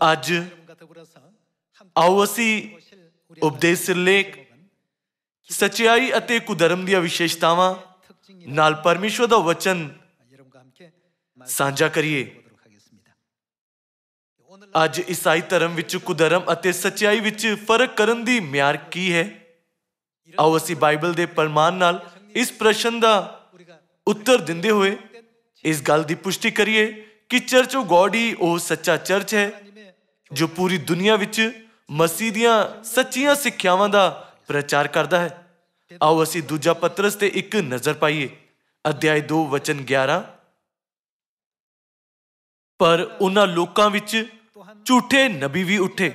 ਅੱਜ ਆਓ ਅਸੀਂ ਉਪਦੇਸ਼ ਸਿਰਲੇਖ ਸੱਚਾਈ ਅਤੇ ਕੁਧਰਮ ਦੀਆਂ ਵਿਸ਼ੇਸ਼ਤਾਵਾਂ ਨਾਲ ਪਰਮੇਸ਼ਵਰ ਦਾ ਵਚਨ ਸਾਂਝਾ ਕਰੀਏ। ਅੱਜ ਈਸਾਈ ਧਰਮ ਵਿੱਚ ਕੁਧਰਮ ਅਤੇ ਸੱਚਾਈ ਵਿੱਚ ਫਰਕ ਕਰਨ ਦੀ ਮਿਆਰ ਕੀ ਹੈ? ਆਓ ਅਸੀਂ ਬਾਈਬਲ ਦੇ ਪ੍ਰਮਾਣ ਨਾਲ ਇਸ ਪ੍ਰਸ਼ਨ ਦਾ ਉੱਤਰ ਦਿੰਦੇ ਹੋਏ ਇਸ ਗੱਲ ਦੀ ਪੁਸ਼ਟੀ ਕਰੀਏ ਕਿ ਚਰਚ ਆਫ ਗॉड ਹੀ ਉਹ ਸੱਚਾ ਚਰਚ ਹੈ ਜੋ ਪੂਰੀ ਦੁਨੀਆ ਵਿੱਚ ਮਸੀਹ ਦੀਆਂ ਸੱਚੀਆਂ ਸਿੱਖਿਆਵਾਂ ਦਾ ਪ੍ਰਚਾਰ ਕਰਦਾ ਹੈ। ਆਓ ਅਸੀਂ ਦੂਜਾ ਪਤਰਸ ਤੇ ਇੱਕ ਨਜ਼ਰ ਪਾਈਏ। ਅਧਿਆਇ 2 ਵਚਨ 11। ਪਰ ਉਹਨਾਂ ਲੋਕਾਂ ਵਿੱਚ ਝੂਠੇ ਨਬੀ ਵੀ ਉੱਠੇ,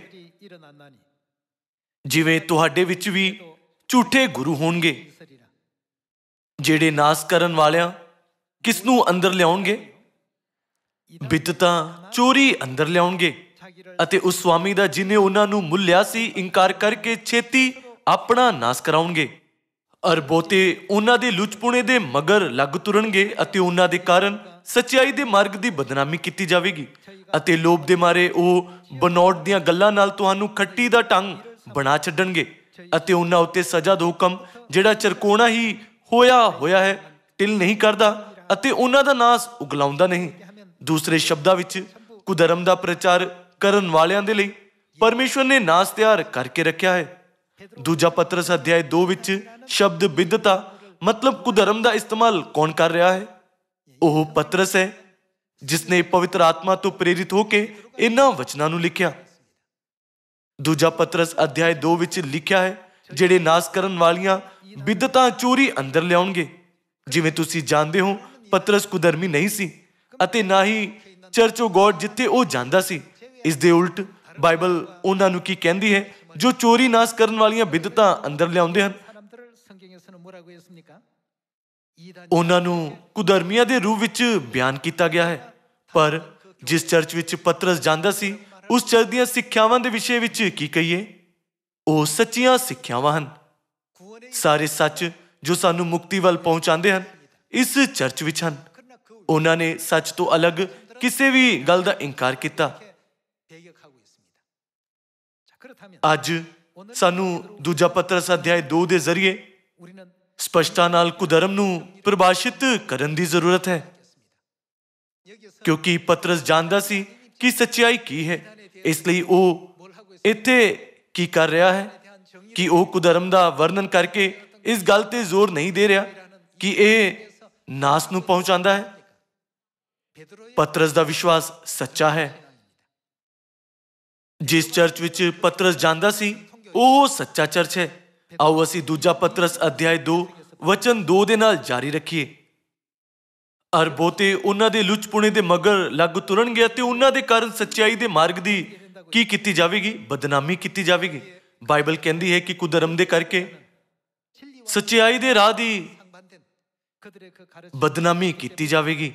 ਜਿਵੇਂ ਤੁਹਾਡੇ ਵਿੱਚ ਵੀ ਝੂਠੇ ਗੁਰੂ ਹੋਣਗੇ, ਜਿਹੜੇ ਨਾਸ ਕਰਨ ਵਾਲਿਆਂ ਕਿਸ ਨੂੰ ਅੰਦਰ ਲਿਆਉਣਗੇ? ਬਿਦਤਾਂ ਚੋਰੀ ਅੰਦਰ ਲਿਆਉਣਗੇ ਅਤੇ ਉਸ ਸਵਾਮੀ ਦਾ ਜਿਹਨੇ ਉਹਨਾਂ ਨੂੰ ਮੁੱਲਿਆ ਸੀ ਇਨਕਾਰ ਕਰਕੇ ਛੇਤੀ ਆਪਣਾ ਨਾਸ ਕਰਾਉਣਗੇ। ਅਰ ਬਹੁਤੇ ਉਹਨਾਂ ਦੇ ਲੁਚਪੁਣੇ ਦੇ ਮਗਰ ਲੱਗ ਤੁਰਨਗੇ ਅਤੇ ਉਹਨਾਂ ਦੇ ਕਾਰਨ ਸੱਚਾਈ ਦੇ ਮਾਰਗ ਦੀ ਬਦਨਾਮੀ ਕੀਤੀ ਜਾਵੇਗੀ ਅਤੇ ਲੋਭ ਦੇ ਮਾਰੇ ਉਹ ਬਨਾਵਟ ਦੀਆਂ ਗੱਲਾਂ ਨਾਲ ਤੁਹਾਨੂੰ ਖੱਟੀ ਦਾ ਢੰਗ ਬਣਾ ਛੱਡਣਗੇ ਅਤੇ ਉਹਨਾਂ ਉੱਤੇ ਸਜ਼ਾ ਦਾ ਹੁਕਮ ਜਿਹੜਾ ਚਰਕੋਣਾ ਹੀ ਹੋਇਆ ਹੈ ਟਿਲ ਨਹੀਂ ਕਰਦਾ ਅਤੇ ਉਹਨਾਂ ਦਾ ਨਾਸ ਉਗਲਾਉਂਦਾ ਨਹੀਂ। ਦੂਸਰੇ ਸ਼ਬਦਾਂ ਵਿੱਚ ਕੁਧਰਮ ਦਾ ਪ੍ਰਚਾਰ ਕਰਨ ਵਾਲਿਆਂ ਦੇ ਲਈ ਪਰਮੇਸ਼ਵਰ ਨੇ ਨਾਸ ਤਿਆਰ ਕਰਕੇ ਰੱਖਿਆ ਹੈ। ਦੂਜਾ ਪਤਰਸ ਅਧਿਆਇ 2 ਵਿੱਚ ਸ਼ਬਦ ਬਿਦਤਾ ਮਤਲਬ ਕੁਧਰਮ ਦਾ ਇਸਤੇਮਾਲ ਕੌਣ ਕਰ ਰਿਹਾ ਹੈ? ਉਹ ਪਤਰਸ ਹੈ ਜਿਸਨੇ ਪਵਿੱਤਰ ਆਤਮਾ ਤੋਂ ਪ੍ਰੇਰਿਤ ਹੋ ਕੇ ਇਹਨਾਂ ਵਚਨਾਂ ਨੂੰ ਲਿਖਿਆ। ਦੂਜਾ ਪਤਰਸ ਅਧਿਆਇ 2 ਵਿੱਚ ਲਿਖਿਆ ਹੈ, ਜਿਹੜੇ ਨਾਸ ਕਰਨ ਵਾਲੀਆਂ ਬਿਦਤਾਂ ਚੋਰੀ ਅੰਦਰ ਲਿਆਉਣਗੇ। ਜਿਵੇਂ ਤੁਸੀਂ ਜਾਣਦੇ ਹੋ, ਪਤਰਸ ਕੁਧਰਮੀ ਨਹੀਂ ਸੀ ਅਤੇ ਨਾ ਹੀ ਚਰਚ ਆਫ ਗॉड ਜਿੱਥੇ ਉਹ ਜਾਂਦਾ ਸੀ। ਇਸ ਦੇ ਉਲਟ ਬਾਈਬਲ ਉਹਨਾਂ ਨੂੰ ਕੀ ਕਹਿੰਦੀ ਹੈ? ਜੋ ਚੋਰੀ ਨਾਸ ਕਰਨ ਵਾਲੀਆਂ ਬਿਦਤਾਂ ਅੰਦਰ ਲਿਆਉਂਦੇ ਹਨ। ਉਹਨਾਂ ਨੂੰ ਕੁਧਰਮੀਆਂ ਦੇ ਰੂਪ ਵਿੱਚ ਬਿਆਨ ਕੀਤਾ ਗਿਆ ਹੈ। ਪਰ ਜਿਸ ਚਰਚ ਵਿੱਚ ਪਤਰਸ ਜਾਂਦਾ ਸੀ, ਉਸ ਚਰਚ ਦੀਆਂ ਸਿੱਖਿਆਵਾਂ ਦੇ ਵਿਸ਼ੇ ਵਿੱਚ ਕੀ ਕਹੀਏ? ਉਹ ਸੱਚੀਆਂ ਸਿੱਖਿਆਵਾਂ ਹਨ। ਸਾਰੇ ਸੱਚ ਜੋ ਸਾਨੂੰ ਮੁਕਤੀ ਵੱਲ ਪਹੁੰਚਾਉਂਦੇ ਹਨ ਇਸ ਚਰਚ ਵਿੱਚ ਹਨ। ਉਹਨਾਂ ਨੇ ਸੱਚ ਤੋਂ ਅਲੱਗ ਕਿਸੇ ਵੀ ਗੱਲ ਦਾ ਇਨਕਾਰ ਕੀਤਾ। ਅੱਜ ਸਾਨੂੰ ਦੂਜਾ ਪਤਰਸ ਅਧਿਆਇ 2 ਦੇ ਜ਼ਰੀਏ ਸਪਸ਼ਟਤਾ ਨਾਲ ਕੁਧਰਮ ਨੂੰ ਪਰਿਭਾਸ਼ਿਤ ਕਰਨ ਦੀ ਜ਼ਰੂਰਤ ਹੈ, ਕਿਉਂਕਿ ਪਤਰਸ ਜਾਣਦਾ ਸੀ ਕਿ ਸੱਚਾਈ ਕੀ ਹੈ। ਇਸ ਲਈ ਉਹ ਇੱਥੇ ਕੀ ਕਰ ਰਿਹਾ ਹੈ ਕਿ ਉਹ ਕੁਧਰਮ ਦਾ ਵਰਣਨ ਕਰਕੇ ਇਸ ਗੱਲ ਤੇ ਜ਼ੋਰ ਨਹੀਂ ਦੇ ਰਿਹਾ ਕਿ ਇਹ ਨਾਸ ਨੂੰ ਪਹੁੰਚਾਉਂਦਾ ਹੈ। ਪਤਰਸ ਦਾ ਵਿਸ਼ਵਾਸ ਸੱਚਾ ਹੈ। ਜਿਸ ਚਰਚ ਵਿੱਚ ਪਤਰਸ ਜਾਂਦਾ ਸੀ ਉਹ ਸੱਚਾ ਚਰਚ ਹੈ। ਆਓ ਅਸੀਂ ਦੂਜਾ ਪਤਰਸ ਅਧਿਆਇ 2 ਵਚਨ 2 ਦੇ ਨਾਲ ਜਾਰੀ ਰੱਖੀਏ। ਅਰ ਬਹੁਤੇ ਉਹਨਾਂ ਦੇ ਲੁਚਪੁਣੇ ਦੇ ਮਗਰ ਲੱਗ ਤੁਰਨਗੇ ਅਤੇ ਉਹਨਾਂ ਦੇ ਕਾਰਨ ਸੱਚਾਈ ਦੇ ਮਾਰਗ ਦੀ ਕੀ ਕੀਤੀ ਜਾਵੇਗੀ? ਬਦਨਾਮੀ ਕੀਤੀ ਜਾਵੇਗੀ। ਬਾਈਬਲ ਕਹਿੰਦੀ ਹੈ ਕਿ ਕੁਧਰਮ ਦੇ ਕਰਕੇ ਸੱਚਾਈ ਦੇ ਰਾਹ ਦੀ ਬਦਨਾਮੀ ਕੀਤੀ ਜਾਵੇਗੀ।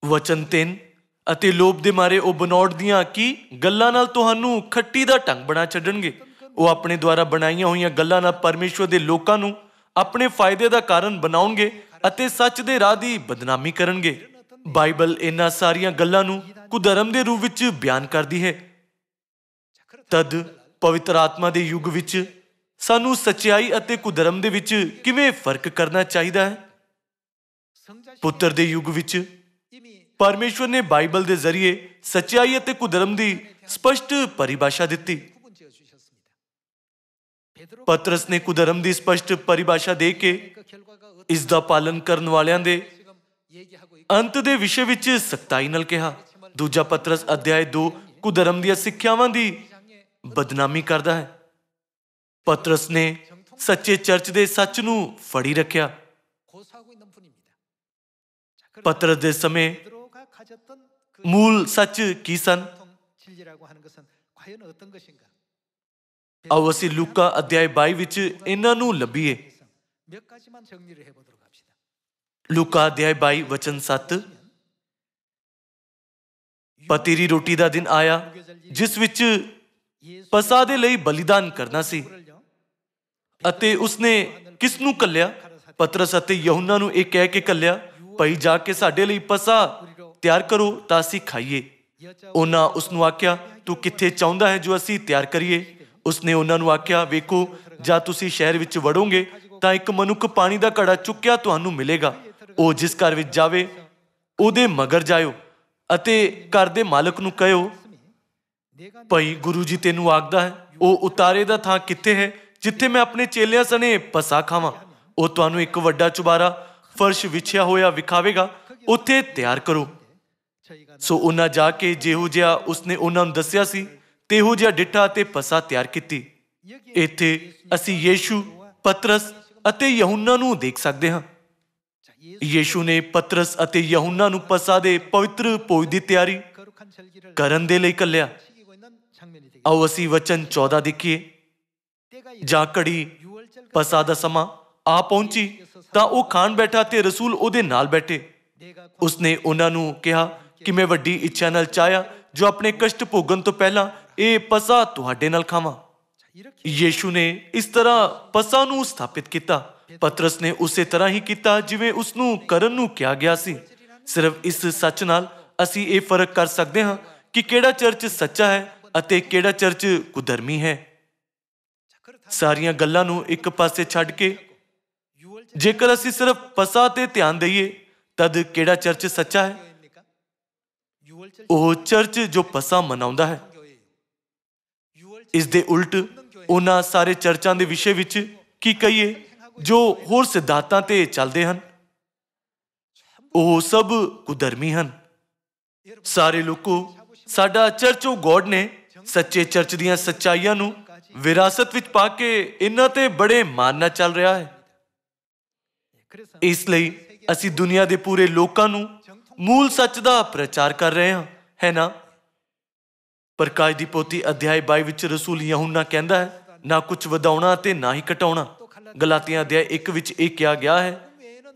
ਵਚਨ 3 ਅਤੇ ਲੋਭ ਦੇ ਮਾਰੇ ਉਹ ਬਨਾਵਟ ਦੀਆਂ ਕੀ ਗੱਲਾਂ ਨਾਲ ਤੁਹਾਨੂੰ ਖੱਟੀ ਦਾ ਢੰਗ ਬਣਾ ਛੱਡਣਗੇ। ਉਹ ਆਪਣੇ ਦੁਆਰਾ ਬਣਾਈਆਂ ਹੋਈਆਂ ਗੱਲਾਂ ਨਾਲ ਪਰਮੇਸ਼ਵਰ ਦੇ ਲੋਕਾਂ ਨੂੰ ਆਪਣੇ ਫਾਇਦੇ ਦਾ ਕਾਰਨ ਬਣਾਉਣਗੇ ਅਤੇ ਸੱਚ ਦੇ ਰਾਹ ਦੀ ਬਦਨਾਮੀ ਕਰਨਗੇ। ਬਾਈਬਲ ਇਹਨਾਂ ਸਾਰੀਆਂ ਗੱਲਾਂ ਨੂੰ ਕੁਧਰਮ ਦੇ ਰੂਪ ਵਿੱਚ ਬਿਆਨ ਕਰਦੀ ਹੈ। ਤਦ ਪਵਿੱਤਰ ਆਤਮਾ ਦੇ ਯੁੱਗ ਵਿੱਚ ਸਾਨੂੰ ਸੱਚਾਈ ਅਤੇ ਕੁਧਰਮ ਦੇ ਵਿੱਚ ਕਿਵੇਂ ਫਰਕ ਕਰਨਾ ਚਾਹੀਦਾ ਹੈ? ਪੁੱਤਰ ਦੇ ਯੁੱਗ ਵਿੱਚ ਪਰਮੇਸ਼ਵਰ ਨੇ ਬਾਈਬਲ ਦੇ ਜ਼ਰੀਏ ਸੱਚਾਈ ਅਤੇ ਕੁਧਰਮ ਦੀ ਸਪਸ਼ਟ ਪਰਿਭਾਸ਼ਾ ਦਿੱਤੀ। ਪਤਰਸ ਨੇ ਕੁਧਰਮ ਦੀ ਸਪਸ਼ਟ ਪਰਿਭਾਸ਼ਾ ਦੇ ਕੇ ਇਸ ਦਾ ਪਾਲਨ ਕਰਨ ਵਾਲਿਆਂ ਦੇ ਅੰਤ ਦੇ ਵਿਸ਼ੇ ਵਿੱਚ ਸਖਤਾਈ ਨਾਲ ਕਿਹਾ। ਦੂਜਾ ਪਤਰਸ ਅਧਿਆਇ 2 ਕੁਧਰਮ ਦੀਆਂ ਸਿੱਖਿਆਵਾਂ ਦੀ ਬਦਨਾਮੀ ਕਰਦਾ ਹੈ। ਪਤਰਸ ਨੇ ਸੱਚੇ ਚਰਚ ਦੇ ਸੱਚ ਨੂੰ ਫੜੀ ਰੱਖਿਆ। ਪਤਰਸ ਦੇ ਸਮੇਂ ਮੂਲ ਸੱਚ ਕੀ ਸਨ? ਆਓ ਅਸੀਂ ਲੂਕਾ ਅਧਿਆਇ 22 ਵਿੱਚ ਇਹਨਾਂ ਨੂੰ ਲੱਭੀਏ। ਲੂਕਾ ਅਧਿਆਇ 22 ਵਚਨ 7। ਪਤੀਰੀ ਰੋਟੀ ਦਾ ਦਿਨ ਆਇਆ ਜਿਸ ਵਿੱਚ ਪਸਾ ਦੇ ਲਈ ਬਲੀਦਾਨ ਕਰਨਾ ਸੀ ਅਤੇ ਉਸਨੇ ਕਿਸ ਨੂੰ ਘੱਲਿਆ? ਪਤਰਸ ਅਤੇ ਯਹੂਨਾ ਨੂੰ ਇਹ ਕਹਿ ਕੇ ਘੱਲਿਆ, ਭਈ ਜਾ ਕੇ ਸਾਡੇ ਲਈ ਪਸਾ ਤਿਆਰ ਕਰੋ ਤਾਂ ਅਸੀਂ ਖਾਈਏ। ਉਹਨਾਂ ਉਸ ਨੂੰ ਆਖਿਆ, ਤੂੰ ਕਿੱਥੇ ਚਾਹੁੰਦਾ ਹੈ ਜੋ ਅਸੀਂ ਤਿਆਰ ਕਰੀਏ? ਉਸਨੇ ਉਹਨਾਂ ਨੂੰ ਆਖਿਆ, ਵੇਖੋ, ਜਾਂ ਤੁਸੀਂ ਸ਼ਹਿਰ ਵਿੱਚ ਵੜੋਗੇ ਤਾਂ ਇੱਕ ਮਨੁੱਖ ਪਾਣੀ ਦਾ ਘੜਾ ਚੁੱਕਿਆ ਤੁਹਾਨੂੰ ਮਿਲੇਗਾ। ਉਹ ਜਿਸ ਘਰ ਵਿੱਚ ਜਾਵੇ ਉਹਦੇ ਮਗਰ ਜਾਇਓ ਅਤੇ ਘਰ ਦੇ ਮਾਲਕ ਨੂੰ ਕਹਿਓ, ਭਾਈ ਗੁਰੂ ਜੀ ਤੈਨੂੰ ਆਖਦਾ ਹੈ, ਉਹ ਉਤਾਰੇ ਦਾ ਥਾਂ ਕਿੱਥੇ ਹੈ ਜਿੱਥੇ ਮੈਂ ਆਪਣੇ ਚੇਲਿਆਂ ਸਣੇ ਪਸਾ ਖਾਵਾਂ? ਉਹ ਤੁਹਾਨੂੰ ਇੱਕ ਵੱਡਾ ਚੁਬਾਰਾ ਫਰਸ਼ ਵਿਛਿਆ ਹੋਇਆ ਵਿਖਾਵੇਗਾ, ਉੱਥੇ ਤਿਆਰ ਕਰੋ। ਸੋ ਉਹਨਾਂ ਜਾ ਕੇ ਜਿਹੋ ਜਿਹਾ ਉਸਨੇ ਉਹਨਾਂ ਨੂੰ ਦੱਸਿਆ ਸੀ ਤੇਹੋ ਜਿਹਾ ਡਿੱਠਾ ਅਤੇ ਪਸਾ ਤਿਆਰ ਕੀਤੀ। ਇੱਥੇ ਅਸੀਂ ਯੀਸ਼ੂ, ਪਤਰਸ ਅਤੇ ਯਹੂਨਾ ਨੂੰ ਦੇਖ ਸਕਦੇ ਹਾਂ। ਯੀਸ਼ੂ ਨੇ ਪਤਰਸ ਅਤੇ ਯਹੂਨਾ ਨੂੰ ਪਸਾ ਦੇ ਪਵਿੱਤਰ ਭੋਜ ਦੀ ਤਿਆਰੀ ਕਰਨ ਦੇ ਲਈ ਘੱਲਿਆ। ਆਓ ਅਸੀਂ ਵਚਨ 14 ਦੇਖੀਏ। ਜਾਂ ਘੜੀ ਪਸਾ ਦਾ ਸਮਾਂ ਆ ਪਹੁੰਚੀ ਤਾਂ ਉਹ ਖਾਣ ਬੈਠਾ ਤੇ ਰਸੂਲ ਉਹਦੇ ਨਾਲ ਬੈਠੇ। ਉਸਨੇ ਉਹਨਾਂ ਨੂੰ ਕਿਹਾ ਕਿ ਮੈਂ ਵੱਡੀ ਇੱਛਾ ਨਾਲ ਚਾਹਿਆ ਜੋ ਆਪਣੇ ਕਸ਼ਟ ਭੋਗਣ ਤੋਂ ਪਹਿਲਾਂ ਇਹ ਪਸਾ ਤੁਹਾਡੇ ਨਾਲ ਖਾਵਾਂ। ਯੀਸ਼ੂ ਨੇ ਇਸ ਤਰ੍ਹਾਂ ਪਸਾ ਨੂੰ ਸਥਾਪਿਤ ਕੀਤਾ। ਪਤਰਸ ਨੇ ਉਸੇ ਤਰ੍ਹਾਂ ਹੀ ਕੀਤਾ ਜਿਵੇਂ ਉਸਨੂੰ ਕਰਨ ਨੂੰ ਕਿਹਾ ਗਿਆ ਸੀ। ਸਿਰਫ ਇਸ ਸੱਚ ਨਾਲ ਅਸੀਂ ਇਹ ਫਰਕ ਕਰ ਸਕਦੇ ਹਾਂ ਕਿ ਕਿਹੜਾ ਚਰਚ ਸੱਚਾ ਹੈ ਅਤੇ ਕਿਹੜਾ ਚਰਚ ਕੁਧਰਮੀ ਹੈ। ਸਾਰੀਆਂ ਗੱਲਾਂ ਨੂੰ ਇੱਕ ਪਾਸੇ ਛੱਡ ਕੇ ਜੇਕਰ ਅਸੀਂ ਸਿਰਫ ਪਸਾ ਤੇ ਧਿਆਨ ਦਈਏ ਤਦ ਕਿਹੜਾ ਚਰਚ ਸੱਚਾ ਹੈ? ਉਹ ਚਰਚ ਜੋ ਪਸਾ ਮਨਾਉਂਦਾ ਹੈ। ਇਸ ਦੇ ਉਲਟ ਉਹਨਾਂ ਸਾਰੇ ਚਰਚਾਂ ਦੇ ਵਿਸ਼ੇ ਵਿੱਚ ਕੀ ਕਹੀਏ ਜੋ ਹੋਰ ਸਿਧਾਂਤਾਂ ਤੇ ਚੱਲਦੇ ਹਨ, ਉਹ ਸਭ ਕੁਧਰਮੀ ਹਨ। ਸਾਰੇ ਲੋਕੋ ਸਾਡਾ ਚਰਚ ਆਫ ਗੋਡ ਨੇ ਸੱਚੇ ਚਰਚ ਦੀਆਂ ਸੱਚਾਈਆਂ ਨੂੰ ਵਿਰਾਸਤ ਵਿੱਚ ਪਾ ਕੇ ਇਹਨਾਂ ਤੇ ਬੜੇ ਮਾਣ ਨਾਲ ਚੱਲ ਰਿਹਾ ਹੈ। ਇਸ ਲਈ ਅਸੀਂ ਦੁਨੀਆ ਦੇ ਪੂਰੇ ਲੋਕਾਂ ਨੂੰ ਮੂਲ ਸੱਚ ਦਾ ਪ੍ਰਚਾਰ ਕਰ ਰਹੇ ਹਾਂ, ਹੈ ਨਾ? ਪ੍ਰਕਾਸ਼ ਦੀ ਪੋਥੀ ਅਧਿਆਇ 22 ਵਿੱਚ ਰਸੂਲ ਯਹੂਨਾ ਕਹਿੰਦਾ ਹੈ, ਨਾ ਕੁਝ ਵਧਾਉਣਾ ਤੇ ਨਾ ਹੀ ਘਟਾਉਣਾ। ਗਲਾਤੀਆਂ ਅਧਿਆਇ 1 ਵਿੱਚ ਇਹ ਕਿਹਾ ਗਿਆ ਹੈ,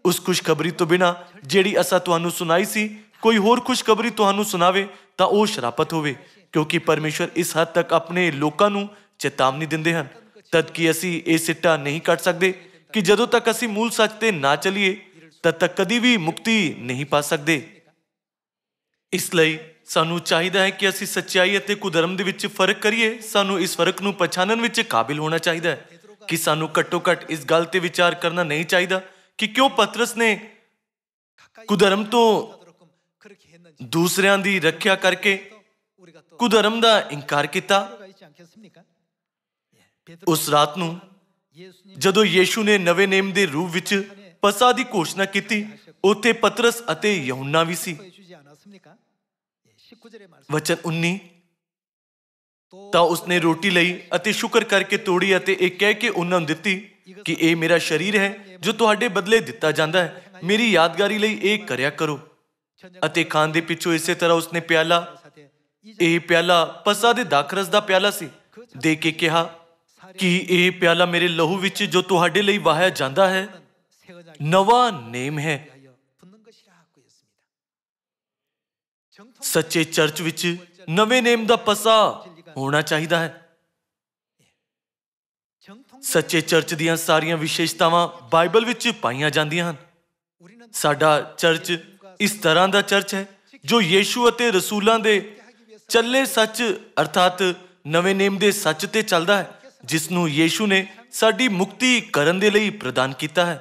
ਉਸ ਖੁਸ਼ਖਬਰੀ ਤੋਂ ਬਿਨਾਂ ਜਿਹੜੀ ਅਸਾਂ ਤੁਹਾਨੂੰ ਸੁਣਾਈ ਸੀ ਕੋਈ ਹੋਰ ਖੁਸ਼ਖਬਰੀ ਤੁਹਾਨੂੰ ਸੁਣਾਵੇ ਤਾਂ ਉਹ ਸ਼ਰਾਪਤ ਹੋਵੇ, ਕਿਉਂਕਿ ਪਰਮੇਸ਼ਵਰ ਇਸ ਹੱਦ ਤੱਕ ਆਪਣੇ ਲੋਕਾਂ ਨੂੰ ਚੇਤਾਵਨੀ ਦਿੰਦੇ ਹਨ। ਤਦ ਕਿ ਅਸੀਂ ਇਹ ਸਿੱਟਾ ਨਹੀਂ ਕੱਢ ਸਕਦੇ ਕਿ ਜਦੋਂ ਤੱਕ ਅਸੀਂ ਮੂਲ ਸੱਚ ਤੇ ਨਾ ਚੱਲੀਏ ਤਦ ਤੱਕ ਕਦੀ ਵੀ ਮੁਕਤੀ ਨਹੀਂ ਪਾ ਸਕਦੇ। ਇਸ ਲਈ ਸਾਨੂੰ ਚਾਹੀਦਾ ਹੈ ਕਿ ਅਸੀਂ ਸੱਚਾਈ ਅਤੇ ਕੁਧਰਮ ਦੇ ਵਿੱਚ ਫਰਕ ਕਰੀਏ। ਸਾਨੂੰ ਇਸ ਫਰਕ ਨੂੰ ਪਛਾਣਨ ਵਿੱਚ ਕਾਬਿਲ ਹੋਣਾ ਚਾਹੀਦਾ ਹੈ ਕਿ ਸਾਨੂੰ ਘੱਟੋ ਘੱਟ ਇਸ ਗੱਲ ਤੇ ਵਿਚਾਰ ਕਰਨਾ ਨਹੀਂ ਚਾਹੀਦਾ ਕਿ ਕਿਉਂ ਪਤਰਸ ਨੇ ਕੁਧਰਮ ਤੋਂ ਦੂਸਰਿਆਂ ਦੀ ਰੱਖਿਆ ਕਰਕੇ ਕੁਧਰਮ ਦਾ ਇਨਕਾਰ ਕੀਤਾ। ਉਸ ਰਾਤ ਨੂੰ ਜਦੋਂ ਯੀਸ਼ੂ ਨੇ ਨਵੇਂ ਨੇਮ ਦੇ ਰੂਪ ਵਿੱਚ ਪਸਾ ਦੀ ਘੋਸ਼ਣਾ ਕੀਤੀ, ਉੱਥੇ ਪਤਰਸ ਅਤੇ ਯਹੂਨਾ ਵੀ ਸੀ। ਵਚਨ 19, ਤਾਂ ਉਸਨੇ ਰੋਟੀ ਲਈ ਅਤੇ ਸ਼ੁਕਰ ਕਰਕੇ ਤੋੜੀ ਅਤੇ ਇਹ ਕਹਿ ਕੇ ਉਹਨਾਂ ਨੂੰ ਦਿੱਤੀ ਕਿ ਇਹ ਮੇਰਾ ਸਰੀਰ ਹੈ ਜੋ ਤੁਹਾਡੇ ਬਦਲੇ ਦਿੱਤਾ ਜਾਂਦਾ ਹੈ, ਮੇਰੀ ਯਾਦਗਾਰੀ ਲਈ ਇਹ ਕਰਿਆ ਕਰੋ। ਅਤੇ ਖਾਣ ਦੇ ਪਿੱਛੋਂ ਇਸੇ ਤਰ੍ਹਾਂ ਉਸਨੇ ਪਿਆਲਾ, ਇਹ ਪਿਆਲਾ ਪਸਾ ਦੇ ਦਾਖਰਸ ਦਾ ਪਿਆਲਾ ਸੀ, ਦੇ ਕੇ ਕਿਹਾ ਕਿ ਇਹ ਪਿਆਲਾ ਮੇਰੇ ਲਹੂ ਵਿੱਚ ਜੋ ਤੁਹਾਡੇ ਲਈ ਵਹਾਇਆ ਜਾਂਦਾ ਹੈ ਨਵਾਂ ਨੇਮ ਹੈ। ਸੱਚੇ ਚਰਚ ਵਿੱਚ ਨਵੇਂ ਨੇਮ ਦਾ ਪਸਾ ਹੋਣਾ ਚਾਹੀਦਾ ਹੈ। ਸੱਚੇ ਚਰਚ ਦੀਆਂ ਸਾਰੀਆਂ ਵਿਸ਼ੇਸ਼ਤਾਵਾਂ ਬਾਈਬਲ ਵਿੱਚ ਪਾਈਆਂ ਜਾਂਦੀਆਂ ਹਨ। ਸਾਡਾ ਚਰਚ ਇਸ ਤਰ੍ਹਾਂ ਦਾ ਚਰਚ ਹੈ ਜੋ ਯੀਸ਼ੂ ਅਤੇ ਰਸੂਲਾਂ ਦੇ ਚੱਲੇ ਸੱਚ ਅਰਥਾਤ ਨਵੇਂ ਨੇਮ ਦੇ ਸੱਚ ਤੇ ਚੱਲਦਾ ਹੈ, ਜਿਸ ਨੂੰ ਯੀਸ਼ੂ ਨੇ ਸਾਡੀ ਮੁਕਤੀ ਕਰਨ ਦੇ ਲਈ ਪ੍ਰਦਾਨ ਕੀਤਾ ਹੈ।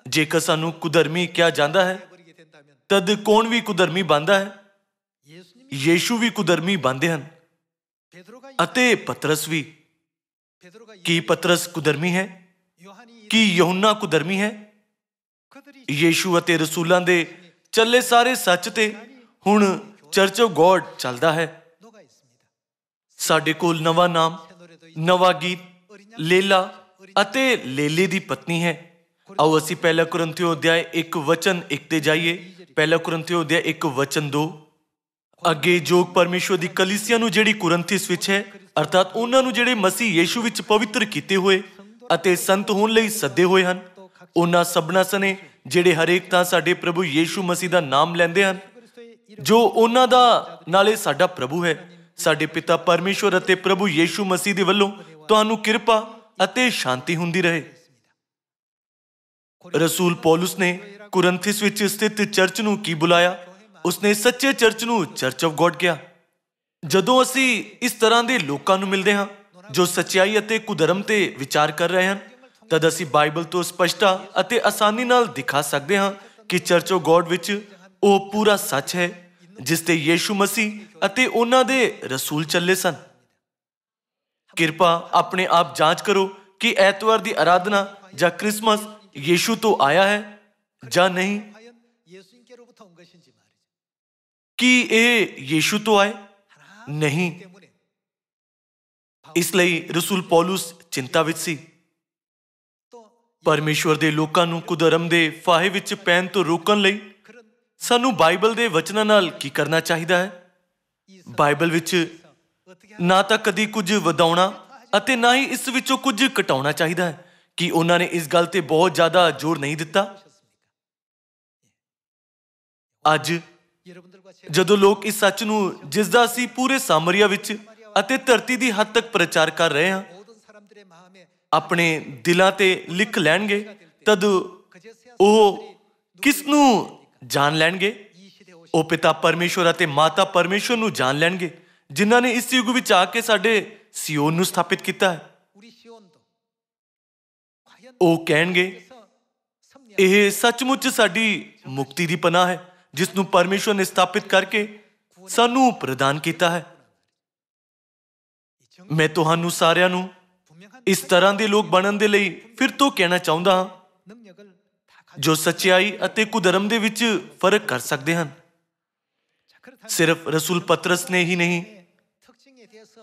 ਜੇਕਰ ਸਾਨੂੰ ਕੁਧਰਮੀ ਕਿਹਾ ਜਾਂਦਾ ਹੈ ਤਦ ਕੌਣ ਵੀ ਕੁਧਰਮੀ ਬਣਦਾ ਹੈ? ਯੀਸ਼ੂ ਵੀ ਕੁਧਰਮੀ ਬਣਦੇ ਹਨ ਅਤੇ ਪਤਰਸ ਵੀ। ਕੀ ਪਤਰਸ ਕੁਧਰਮੀ ਹੈ? ਕੀ ਯਹੂਨਾ ਕੁਧਰਮੀ ਹੈ? ਯੀਸ਼ੂ ਅਤੇ ਰਸੂਲਾਂ ਦੇ ਚੱਲੇ ਸਾਰੇ ਸੱਚ ਤੇ ਹੁਣ ਚਰਚ ਆਫ ਗੋਡ ਚੱਲਦਾ ਹੈ। ਸਾਡੇ ਕੋਲ ਨਵਾਂ ਨਾਮ, ਨਵਾਂ ਗੀਤ, ਲੇਲਾ ਅਤੇ ਲੇਲੇ ਦੀ ਪਤਨੀ ਹੈ। ਆਓ ਅਸੀਂ ਪਹਿਲਾ ਕੁਰਿੰਥੀਓ ਅਧਿਆਇ 1 ਵਚਨ 1 ਤੇ ਜਾਈਏ। ਪਹਿਲਾ ਕੁਰਿੰਥੀਓ ਅਧਿਆਇ 1 ਵਚਨ 2। ਅੱਗੇ ਜੋ ਪਰਮੇਸ਼ਵਰ ਦੀ ਕਲੀਸਿਆ ਨੂੰ ਜਿਹੜੀ ਕੁਰਿੰਥੀਸ ਵਿੱਚ ਹੈ, ਅਰਥਾਤ ਉਹਨਾਂ ਨੂੰ ਜਿਹੜੇ ਮਸੀਹ ਯੀਸ਼ੂ ਵਿੱਚ ਪਵਿੱਤਰ ਕੀਤੇ ਹੋਏ ਅਤੇ ਸੰਤ ਹੋਣ ਲਈ ਸੱਦੇ ਹੋਏ ਹਨ, ਉਹਨਾਂ ਸਭਨਾਂ ਸਣੇ ਜਿਹੜੇ ਹਰੇਕ ਥਾਂ ਸਾਡੇ ਪ੍ਰਭੂ ਯੀਸ਼ੂ ਮਸੀਹ ਦਾ ਨਾਮ ਲੈਂਦੇ ਹਨ, ਜੋ ਉਹਨਾਂ ਦਾ ਨਾਲੇ ਸਾਡਾ ਪ੍ਰਭੂ ਹੈ। ਸਾਡੇ ਪਿਤਾ ਪਰਮੇਸ਼ਵਰ ਅਤੇ ਪ੍ਰਭੂ ਯੀਸ਼ੂ ਮਸੀਹ ਦੇ ਵੱਲੋਂ ਤੁਹਾਨੂੰ ਕਿਰਪਾ ਅਤੇ ਸ਼ਾਂਤੀ ਹੁੰਦੀ ਰਹੇ। ਰਸੂਲ ਪੌਲੁਸ ਨੇ ਕੁਰਿੰਥੀਸ ਵਿੱਚ ਸਥਿਤ ਚਰਚ ਨੂੰ ਕੀ ਬੁਲਾਇਆ? ਉਸਨੇ ਸੱਚੇ ਚਰਚ ਨੂੰ ਚਰਚ ਆਫ ਗੋਡ ਕਿਹਾ। ਜਦੋਂ ਅਸੀਂ ਇਸ ਤਰ੍ਹਾਂ ਦੇ ਲੋਕਾਂ ਨੂੰ ਮਿਲਦੇ ਹਾਂ ਜੋ ਸੱਚਾਈ ਅਤੇ ਕੁਧਰਮ ਤੇ ਵਿਚਾਰ ਕਰ ਰਹੇ ਹਨ, ਤਦ ਅਸੀਂ ਬਾਈਬਲ ਤੋਂ ਸਪਸ਼ਟਤਾ ਅਤੇ ਆਸਾਨੀ ਨਾਲ ਦਿਖਾ ਸਕਦੇ ਹਾਂ ਕਿ ਚਰਚ ਆਫ ਗੋਡ ਵਿੱਚ ਉਹ ਪੂਰਾ ਸੱਚ ਹੈ ਜਿਸ ਤੇ ਯੀਸ਼ੂ ਮਸੀਹ ਅਤੇ ਉਹਨਾਂ ਦੇ ਰਸੂਲ ਚੱਲੇ ਸਨ। ਕਿਰਪਾ ਆਪਣੇ ਆਪ ਜਾਂਚ ਕਰੋ ਕਿ ਐਤਵਾਰ ਦੀ ਆਰਾਧਨਾ ਜਾਂ ਕ੍ਰਿਸਮਸ ਯੀਸ਼ੂ ਤੋਂ ਆਇਆ ਹੈ ਜਾਂ ਨਹੀਂ। ਕੀ ਇਹ ਯੀਸ਼ੂ ਤੋਂ ਆਏ? ਨਹੀਂ। ਇਸ ਲਈ ਰਸੂਲ ਪੌਲੁਸ ਚਿੰਤਾ ਵਿੱਚ ਸੀ। ਪਰਮੇਸ਼ਵਰ ਦੇ ਲੋਕਾਂ ਨੂੰ ਕੁਧਰਮ ਦੇ ਫਾਹੇ ਵਿੱਚ ਪੈਣ ਤੋਂ ਰੋਕਣ ਲਈ ਸਾਨੂੰ ਬਾਈਬਲ ਦੇ ਵਚਨਾਂ ਨਾਲ ਕੀ ਕਰਨਾ ਚਾਹੀਦਾ ਹੈ? ਬਾਈਬਲ ਵਿੱਚ ਨਾ ਤਾਂ ਕਦੀ ਕੁਝ ਵਧਾਉਣਾ ਅਤੇ ਨਾ ਹੀ ਇਸ ਵਿੱਚੋਂ ਕੁਝ ਘਟਾਉਣਾ ਚਾਹੀਦਾ ਹੈ। ਕਿ ਉਹਨਾਂ ਨੇ ਇਸ ਗੱਲ ਤੇ ਬਹੁਤ ਜ਼ਿਆਦਾ ਜ਼ੋਰ ਨਹੀਂ ਦਿੱਤਾ? ਅੱਜ ਜਦੋਂ ਲੋਕ ਇਸ ਸੱਚ ਨੂੰ ਜਿਸ ਦਾ ਅਸੀਂ ਪੂਰੇ ਸਾਮਰੀਆ ਵਿੱਚ ਅਤੇ ਧਰਤੀ ਦੀ ਹੱਦ ਤੱਕ ਪ੍ਰਚਾਰ ਕਰ ਰਹੇ ਹਾਂ ਆਪਣੇ ਦਿਲਾਂ ਤੇ ਲਿਖ ਲੈਣਗੇ, ਤਦ ਉਹ ਕਿਸ ਨੂੰ ਜਾਣ ਲੈਣਗੇ? ਉਹ ਪਿਤਾ ਪਰਮੇਸ਼ਵਰ ਅਤੇ ਮਾਤਾ ਪਰਮੇਸ਼ਵਰ ਨੂੰ ਜਾਣ ਲੈਣਗੇ ਜਿਨ੍ਹਾਂ ਨੇ ਇਸ ਯੁੱਗ ਵਿੱਚ ਆ ਕੇ ਸਾਡੇ ਸਿਯੋਨ ਨੂੰ ਸਥਾਪਿਤ ਕੀਤਾ ਹੈ। ਉਹ ਕਹਿਣਗੇ ਇਹ ਸੱਚਮੁੱਚ ਸਾਡੀ ਮੁਕਤੀ ਦੀ ਪਨਾਹ ਹੈ ਜਿਸ ਨੂੰ ਪਰਮੇਸ਼ਵਰ ਨੇ ਸਥਾਪਿਤ ਕਰਕੇ ਸਾਨੂੰ ਪ੍ਰਦਾਨ ਕੀਤਾ ਹੈ। ਮੈਂ ਤੁਹਾਨੂੰ ਸਾਰਿਆਂ ਨੂੰ ਇਸ ਤਰ੍ਹਾਂ ਦੇ ਲੋਕ ਬਣਨ ਦੇ ਲਈ ਫਿਰ ਤੋਂ ਕਹਿਣਾ ਚਾਹੁੰਦਾ ਹਾਂ ਜੋ ਸੱਚਾਈ ਅਤੇ ਕੁਧਰਮ ਦੇ ਵਿੱਚ ਫਰਕ ਕਰ ਸਕਦੇ ਹਨ। ਸਿਰਫ ਰਸੂਲ ਪਤਰਸ ਨੇ ਹੀ ਨਹੀਂ,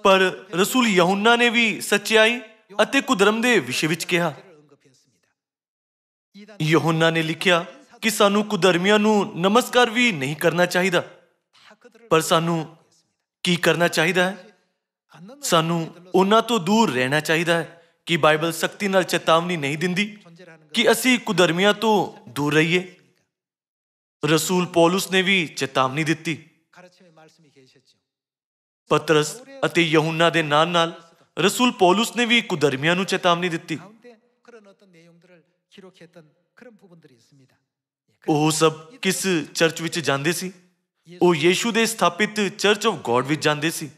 ਪਰ ਰਸੂਲ ਯਹੂਨਾ ਨੇ ਵੀ ਸੱਚਾਈ ਅਤੇ ਕੁਧਰਮ ਦੇ ਵਿਸ਼ੇ ਵਿੱਚ ਕਿਹਾ। ਯਹੂਨਾ ਨੇ ਲਿਖਿਆ ਕਿ ਸਾਨੂੰ ਕੁਧਰਮੀਆਂ ਨੂੰ ਨਮਸਕਾਰ ਵੀ ਨਹੀਂ ਕਰਨਾ ਚਾਹੀਦਾ, ਪਰ ਸਾਨੂੰ ਕੀ ਕਰਨਾ ਚਾਹੀਦਾ ਹੈ? ਸਾਨੂੰ ਉਹਨਾਂ ਤੋਂ ਦੂਰ ਰਹਿਣਾ ਚਾਹੀਦਾ ਹੈ। ਕਿ ਬਾਈਬਲ ਸਖਤੀ ਨਾਲ ਚੇਤਾਵਨੀ ਨਹੀਂ ਦਿੰਦੀ ਕਿ ਅਸੀਂ ਕੁਧਰਮੀਆਂ ਤੋਂ ਦੂਰ ਰਹੀਏ? ਰਸੂਲ ਪੌਲੁਸ ਨੇ ਵੀ ਚੇਤਾਵਨੀ ਦਿੱਤੀ। ਪਤਰਸ ਅਤੇ ਯਹੂਨਾ ਦੇ ਨਾਲ ਨਾਲ ਰਸੂਲ ਪੌਲੁਸ ਨੇ ਵੀ ਕੁਧਰਮੀਆਂ ਨੂੰ ਚੇਤਾਵਨੀ ਦਿੱਤੀ। ਉਹ ਸਭ ਕਿਸ ਚਰਚ ਵਿੱਚ ਜਾਂਦੇ ਸੀ? ਉਹ ਯੀਸ਼ੂ ਦੇ ਸਥਾਪਿਤ ਚਰਚ ਆਫ ਗੋਡ ਵਿੱਚ ਜਾਂਦੇ ਸੀ।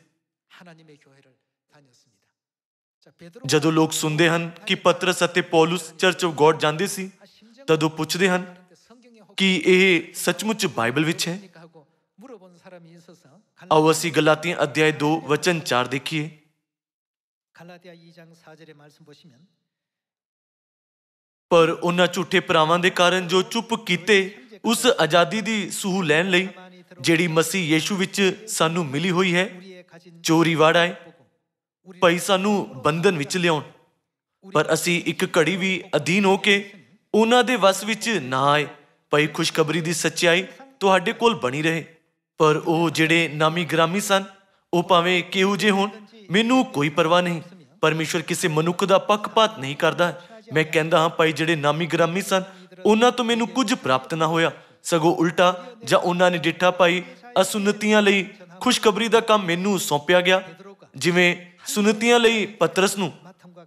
ਜਦੋਂ ਲੋਕ ਸੁਣਦੇ ਹਨ ਕਿ ਪਤਰਸ ਅਤੇ ਪੌਲੁਸ ਚਰਚ ਆਫ ਗੋਡ ਜਾਂਦੇ ਸੀ, ਤਦ ਉਹ ਪੁੱਛਦੇ ਹਨ ਕਿ ਇਹ ਸੱਚਮੁੱਚ ਬਾਈਬਲ ਵਿੱਚ ਹੈ। ਆਓ ਅਸੀਂ ਗਲਾਤੀਆਂ ਅਧਿਆਇ 2 ਵਚਨ 4 ਦੇਖੀਏ। ਪਰ ਉਹਨਾਂ ਝੂਠੇ ਭਰਾਵਾਂ ਦੇ ਕਾਰਨ ਜੋ ਚੁੱਪ ਕੀਤੇ ਉਸ ਆਜ਼ਾਦੀ ਦੀ ਸੂਹ ਲੈਣ ਲਈ ਜਿਹੜੀ ਮਸੀਹ ਯੀਸ਼ੂ ਵਿੱਚ ਸਾਨੂੰ ਮਿਲੀ ਹੋਈ ਹੈ, ਚੋਰੀ ਵਾੜਾਏ ਭਾਈ ਸਾਨੂੰ ਬੰਧਨ ਵਿੱਚ ਲਿਆਉਣ। ਪਰ ਅਸੀਂ ਇੱਕ ਘੜੀ ਵੀ ਅਧੀਨ ਹੋ ਕੇ ਉਹਨਾਂ ਦੇ ਵਸ ਵਿੱਚ ਨਾ ਆਏ ਭਾਈ ਖੁਸ਼ਖਬਰੀ ਦੀ ਸੱਚਾਈ ਤੁਹਾਡੇ ਕੋਲ ਬਣੀ ਰਹੇ। ਪਰ ਉਹ ਜਿਹੜੇ ਨਾਮੀ ਗ੍ਰਾਮੀ ਸਨ, ਉਹ ਭਾਵੇਂ ਕਿਹੋ ਜਿਹੇ ਹੋਣ, ਮੈਨੂੰ ਕੋਈ ਪਰਵਾਹ ਨਹੀਂ। ਪਰਮੇਸ਼ਵਰ ਕਿਸੇ ਮਨੁੱਖ ਦਾ ਪੱਖਪਾਤ ਨਹੀਂ ਕਰਦਾ। ਮੈਂ ਕਹਿੰਦਾ ਹਾਂ ਭਾਈ ਜਿਹੜੇ ਨਾਮੀ ਗ੍ਰਾਮੀ ਸਨ ਉਹਨਾਂ ਤੋਂ ਮੈਨੂੰ ਕੁਝ ਪ੍ਰਾਪਤ ਨਾ ਹੋਇਆ, ਸਗੋਂ ਉਲਟਾ ਜਾਂ ਉਹਨਾਂ ਨੇ ਡਿੱਠਾ ਭਾਈ ਅਸੁੰਨਤੀਆਂ ਲਈ ਖੁਸ਼ਖਬਰੀ ਦਾ ਕੰਮ ਮੈਨੂੰ ਸੌਂਪਿਆ ਗਿਆ, ਜਿਵੇਂ ਸੁਨਤੀਆਂ ਲਈ ਪਤਰਸ ਨੂੰ,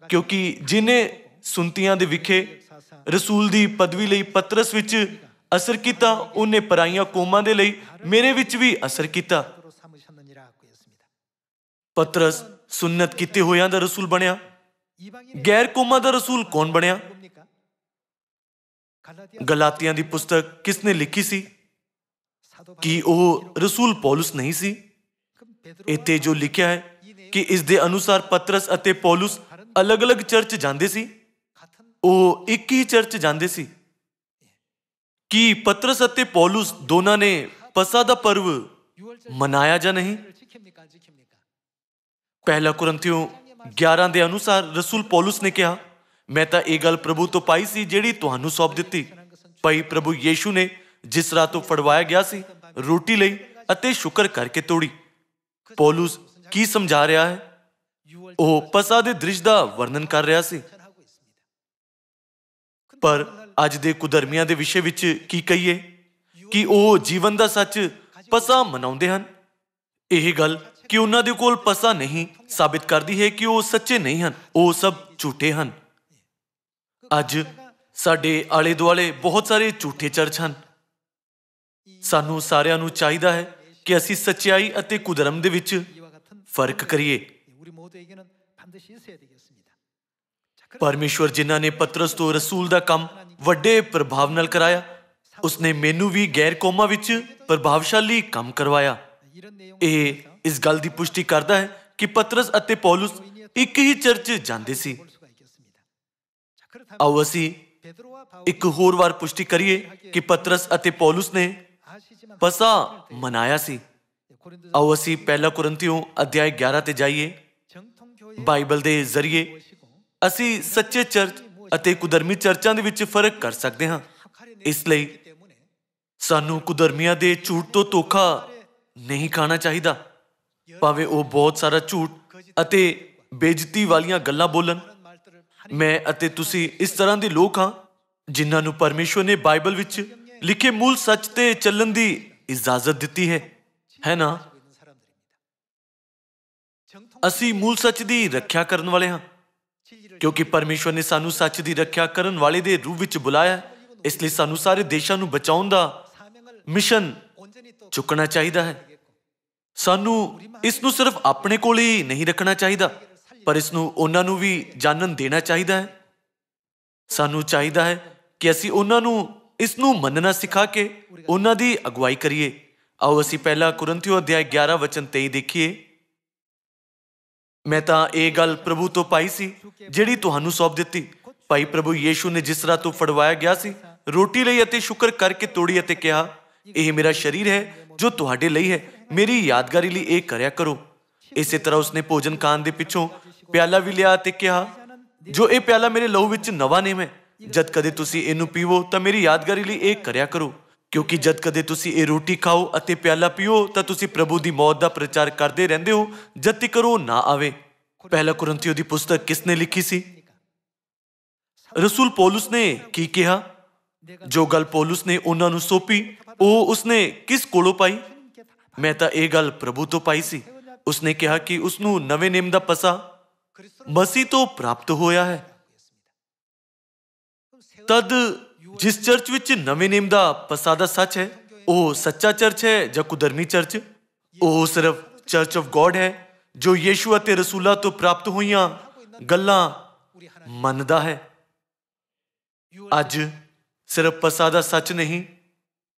ਕਿਉਂਕਿ ਜਿਹਨੇ ਸੁਨਤੀਆਂ ਦੇ ਵਿਖੇ ਰਸੂਲ ਦੀ ਪਦਵੀ ਲਈ ਪਤਰਸ ਵਿੱਚ ਅਸਰ ਕੀਤਾ, ਉਹਨੇ ਪਰਾਈਆਂ ਕੌਮਾਂ ਦੇ ਲਈ ਮੇਰੇ ਵਿੱਚ ਵੀ ਅਸਰ ਕੀਤਾ। ਪਤਰਸ ਸੁਨਤ ਕੀਤੇ ਹੋਇਆਂ ਦਾ ਰਸੂਲ ਬਣਿਆ। ਗੈਰ ਕੌਮਾਂ ਦਾ ਰਸੂਲ ਕੌਣ ਬਣਿਆ? ਗਲਾਤੀਆਂ ਦੀ ਪੁਸਤਕ ਕਿਸ ਨੇ ਲਿਖੀ ਸੀ? ਕੀ ਉਹ ਰਸੂਲ ਪੌਲੁਸ ਨਹੀਂ ਸੀ? ਇੱਥੇ ਜੋ ਲਿਖਿਆ ਹੈ ਕਿ ਇਸ ਦੇ ਅਨੁਸਾਰ ਪਤਰਸ ਅਤੇ ਪੌਲੁਸ ਅਲੱਗ-ਅਲੱਗ ਚਰਚ ਜਾਂਦੇ ਸੀ। ਉਹ ਇੱਕ ਹੀ ਚਰਚ ਜਾਂਦੇ ਸੀ। ਕੀ ਪਤਰਸ ਅਤੇ ਪੌਲੁਸ ਦੋਨਾਂ ਨੇ ਪਸਾ ਦਾ ਪਰਵ ਮਨਾਇਆ ਜਾਂ ਨਹੀਂ? ਪਹਿਲਾ ਕੁਰਿੰਥੀਓ 11 ਦੇ ਅਨੁਸਾਰ ਰਸੂਲ ਪੌਲੁਸ ਨੇ ਕਿਹਾ, ਮੈਂ ਤਾਂ ਇਹ ਗੱਲ ਪ੍ਰਭੂ ਤੋਂ ਪਾਈ ਸੀ ਜਿਹੜੀ ਤੁਹਾਨੂੰ ਸੌਂਪ ਦਿੱਤੀ। ਭਾਈ ਪ੍ਰਭੂ ਯੀਸ਼ੂ ਨੇ ਜਿਸ ਰਾਤ ਤੋਂ ਫੜਵਾਇਆ ਗਿਆ ਸੀ, ਰੋਟੀ ਲਈ ਅਤੇ ਸ਼ੁਕਰ ਕਰਕੇ ਤੋੜੀ। ਪੌਲੁਸ ਕੀ ਸਮਝਾ ਰਿਹਾ ਹੈ? ਉਹ ਪਸਾ ਦੇ ਦ੍ਰਿਸ਼ ਦਾ ਵਰਣਨ ਕਰ ਰਿਹਾ ਸੀ। ਪਰ ਅੱਜ ਦੇ ਕੁਧਰਮੀਆਂ ਦੇ ਵਿਸ਼ੇ ਵਿੱਚ ਕੀ ਕਹੀਏ ਕਿ ਉਹ ਜੀਵਨ ਦਾ ਸੱਚ ਪਸਾ ਮਨਾਉਂਦੇ ਹਨ। ਇਹ ਗੱਲ ਕਿ ਉਹਨਾਂ ਦੇ ਕੋਲ ਪਸਾ ਨਹੀਂ ਸਾਬਿਤ ਕਰਦੀ ਹੈ ਕਿ ਉਹ ਸੱਚੇ ਨਹੀਂ ਹਨ। ਉਹ ਸਭ ਝੂਠੇ ਹਨ। ਅੱਜ ਸਾਡੇ ਆਲੇ ਦੁਆਲੇ ਬਹੁਤ ਸਾਰੇ ਝੂਠੇ ਚਰਚ ਹਨ। ਸਾਨੂੰ ਸਾਰਿਆਂ ਨੂੰ ਚਾਹੀਦਾ ਹੈ ਕਿ ਅਸੀਂ ਸੱਚਾਈ ਅਤੇ ਕੁਧਰਮ ਦੇ ਵਿੱਚ ਫਰਕ ਕਰੀਏ। ਪਰਮੇਸ਼ਵਰ ਜਿਨ੍ਹਾਂ ਨੇ ਪਤਰਸ ਤੋਂ ਰਸੂਲ ਦਾ ਕੰਮ ਵੱਡੇ ਪ੍ਰਭਾਵ ਨਾਲ ਕਰਾਇਆ, ਉਸਨੇ ਮੈਨੂੰ ਵੀ ਗੈਰ ਕੌਮਾਂ ਵਿੱਚ ਪ੍ਰਭਾਵਸ਼ਾਲੀ ਕੰਮ ਕਰਵਾਇਆ। ਇਹ ਇਸ ਗੱਲ ਦੀ ਪੁਸ਼ਟੀ ਕਰਦਾ ਹੈ ਕਿ ਪਤਰਸ ਅਤੇ ਪੌਲੁਸ ਇੱਕ ਹੀ ਚਰਚ ਜਾਂਦੇ ਸੀ। ਆਓ ਅਸੀਂ ਇੱਕ ਹੋਰ ਵਾਰ ਪੁਸ਼ਟੀ ਕਰੀਏ ਕਿ ਪਤਰਸ ਅਤੇ ਪੌਲੁਸ ਨੇ ਪਸਾ ਮਨਾਇਆ ਸੀ। ਆਓ ਅਸੀਂ ਪਹਿਲਾ ਕੁਰਿੰਥੀਓ ਅਧਿਆਇ 11 ਤੇ ਜਾਈਏ। ਬਾਈਬਲ ਦੇ ਜ਼ਰੀਏ ਅਸੀਂ ਸੱਚੇ ਚਰਚ ਅਤੇ ਕੁਧਰਮੀ ਚਰਚਾਂ ਦੇ ਵਿੱਚ ਫਰਕ ਕਰ ਸਕਦੇ ਹਾਂ। ਇਸ ਲਈ ਸਾਨੂੰ ਕੁਧਰਮੀਆਂ ਦੇ ਝੂਠ ਤੋਂ ਧੋਖਾ ਨਹੀਂ ਖਾਣਾ ਚਾਹੀਦਾ, ਭਾਵੇਂ ਉਹ ਬਹੁਤ ਸਾਰਾ ਝੂਠ ਅਤੇ ਬੇਇੱਜ਼ਤੀ ਵਾਲੀਆਂ ਗੱਲਾਂ ਬੋਲਣ। ਮੈਂ ਅਤੇ ਤੁਸੀਂ ਇਸ ਤਰ੍ਹਾਂ ਦੇ ਲੋਕ ਹਾਂ ਜਿਨ੍ਹਾਂ ਨੂੰ ਪਰਮੇਸ਼ਵਰ ਨੇ ਬਾਈਬਲ ਵਿੱਚ ਲਿਖੇ ਮੂਲ ਸੱਚ ਤੇ ਚੱਲਣ ਦੀ ਇਜਾਜ਼ਤ ਦਿੱਤੀ ਹੈ ਨਾ। ਅਸੀਂ ਮੂਲ ਸੱਚ ਦੀ ਰੱਖਿਆ ਕਰਨ ਵਾਲੇ ਹਾਂ, ਕਿਉਂਕਿ ਪਰਮੇਸ਼ਵਰ ਨੇ ਸਾਨੂੰ ਸੱਚ ਦੀ ਰੱਖਿਆ ਕਰਨ ਵਾਲੇ ਦੇ ਰੂਪ ਵਿੱਚ ਬੁਲਾਇਆ। ਇਸ ਲਈ ਸਾਨੂੰ ਸਾਰੇ ਦੇਸ਼ਾਂ ਨੂੰ ਬਚਾਉਣ ਦਾ ਮਿਸ਼ਨ ਚੁੱਕਣਾ ਚਾਹੀਦਾ ਹੈ। ਸਾਨੂੰ ਇਸ ਨੂੰ ਸਿਰਫ ਆਪਣੇ ਕੋਲ ਹੀ ਨਹੀਂ ਰੱਖਣਾ ਚਾਹੀਦਾ, ਪਰ ਇਸ ਨੂੰ ਉਹਨਾਂ ਨੂੰ ਵੀ ਜਾਣਨ ਦੇਣਾ ਚਾਹੀਦਾ ਹੈ। ਸਾਨੂੰ ਚਾਹੀਦਾ ਹੈ ਕਿ ਅਸੀਂ ਉਹਨਾਂ ਨੂੰ ਇਸ ਨੂੰ ਮੰਨਣਾ ਸਿਖਾ ਕੇ ਉਹਨਾਂ ਦੀ ਅਗਵਾਈ ਕਰੀਏ। ਆਓ ਅਸੀਂ ਪਹਿਲਾ ਕੁਰਿੰਥੀਓ ਅਧਿਆਇ 11 ਵਚਨ 23 ਦੇਖੀਏ। ਮੈਂ ਤਾਂ ਇਹ ਗੱਲ ਪ੍ਰਭੂ ਤੋਂ ਪਾਈ ਸੀ ਜਿਹੜੀ ਤੁਹਾਨੂੰ ਸੌਂਪ ਦਿੱਤੀ। ਭਾਈ ਪ੍ਰਭੂ ਯੀਸ਼ੂ ਨੇ ਜਿਸ ਰਾਹ ਤੋਂ ਫੜਵਾਇਆ ਗਿਆ ਸੀ, ਰੋਟੀ ਲਈ ਅਤੇ ਸ਼ੁਕਰ ਕਰਕੇ ਤੋੜੀ ਅਤੇ ਕਿਹਾ, ਇਹ ਮੇਰਾ ਸਰੀਰ ਹੈ ਜੋ ਤੁਹਾਡੇ ਲਈ ਹੈ, ਮੇਰੀ ਯਾਦਗਾਰੀ ਲਈ ਇਹ ਕਰਿਆ ਕਰੋ। ਇਸੇ ਤਰ੍ਹਾਂ ਉਸਨੇ ਭੋਜਨ ਖਾਣ ਦੇ ਪਿੱਛੋਂ ਪਿਆਲਾ ਵੀ ਲਿਆ ਅਤੇ ਕਿਹਾ, ਜੋ ਇਹ ਪਿਆਲਾ ਮੇਰੇ ਲਹੂ ਵਿੱਚ ਨਵਾਂ ਨੇਮ ਹੈ। ਜਦ ਕਦੇ ਤੁਸੀਂ ਇਹਨੂੰ ਪੀਵੋ ਤਾਂ ਮੇਰੀ ਯਾਦਗਾਰੀ ਲਈ ਇਹ ਕਰਿਆ ਕਰੋ, ਕਿਉਂਕਿ ਜਦ ਕਦੇ ਤੁਸੀਂ ਇਹ ਰੋਟੀ ਖਾਓ ਅਤੇ ਪਿਆਲਾ ਪੀਓ ਤਾਂ ਤੁਸੀਂ ਪ੍ਰਭੂ ਦੀ ਮੌਤ ਦਾ ਪ੍ਰਚਾਰ ਕਰਦੇ ਰਹਿੰਦੇ ਹੋ ਜਦ ਤੱਕ ਉਹ ਨਾ ਆਵੇ। ਪਹਿਲਾ ਕੁਰਿੰਥੀਓ ਦੀ ਪੁਸਤਕ ਕਿਸ ਨੇ ਲਿਖੀ ਸੀ? ਰਸੂਲ ਪੌਲੁਸ ਨੇ ਕੀ ਕਿਹਾ? ਜੋ ਗੱਲ ਪੌਲੁਸ ਨੇ ਉਹਨਾਂ ਨੂੰ ਸੌਂਪੀ ਉਹ ਉਸਨੇ ਕਿਸ ਕੋਲੋਂ ਪਾਈ? ਮੈਂ ਤਾਂ ਇਹ ਗੱਲ ਪ੍ਰਭੂ ਤੋਂ ਪਾਈ ਸੀ। ਉਸਨੇ ਕਿਹਾ ਕਿ ਉਸਨੂੰ ਨਵੇਂ ਨੇਮ ਦਾ ਪਸਾ ਮਸੀਹ ਤੋਂ ਪ੍ਰਾਪਤ ਹੋਇਆ ਹੈ। ਤਦ ਜਿਸ ਚਰਚ ਵਿੱਚ ਨਵੇਂ ਨੇਮ ਦਾ ਪਸਾ ਦਾ ਸੱਚ ਹੈ, ਉਹ ਸੱਚਾ ਚਰਚ ਹੈ ਜਾਂ ਕੁਧਰਮੀ ਚਰਚ? ਉਹ ਸਿਰਫ ਚਰਚ ਆਫ ਗॉड ਹੈ ਜੋ ਯੀਸ਼ੂ ਅਤੇ ਰਸੂਲਾਂ ਤੋਂ ਪ੍ਰਾਪਤ ਹੋਈਆਂ ਗੱਲਾਂ ਮੰਨਦਾ ਹੈ। ਅੱਜ ਸਿਰਫ ਪਸਾ ਦਾ ਸੱਚ ਨਹੀਂ,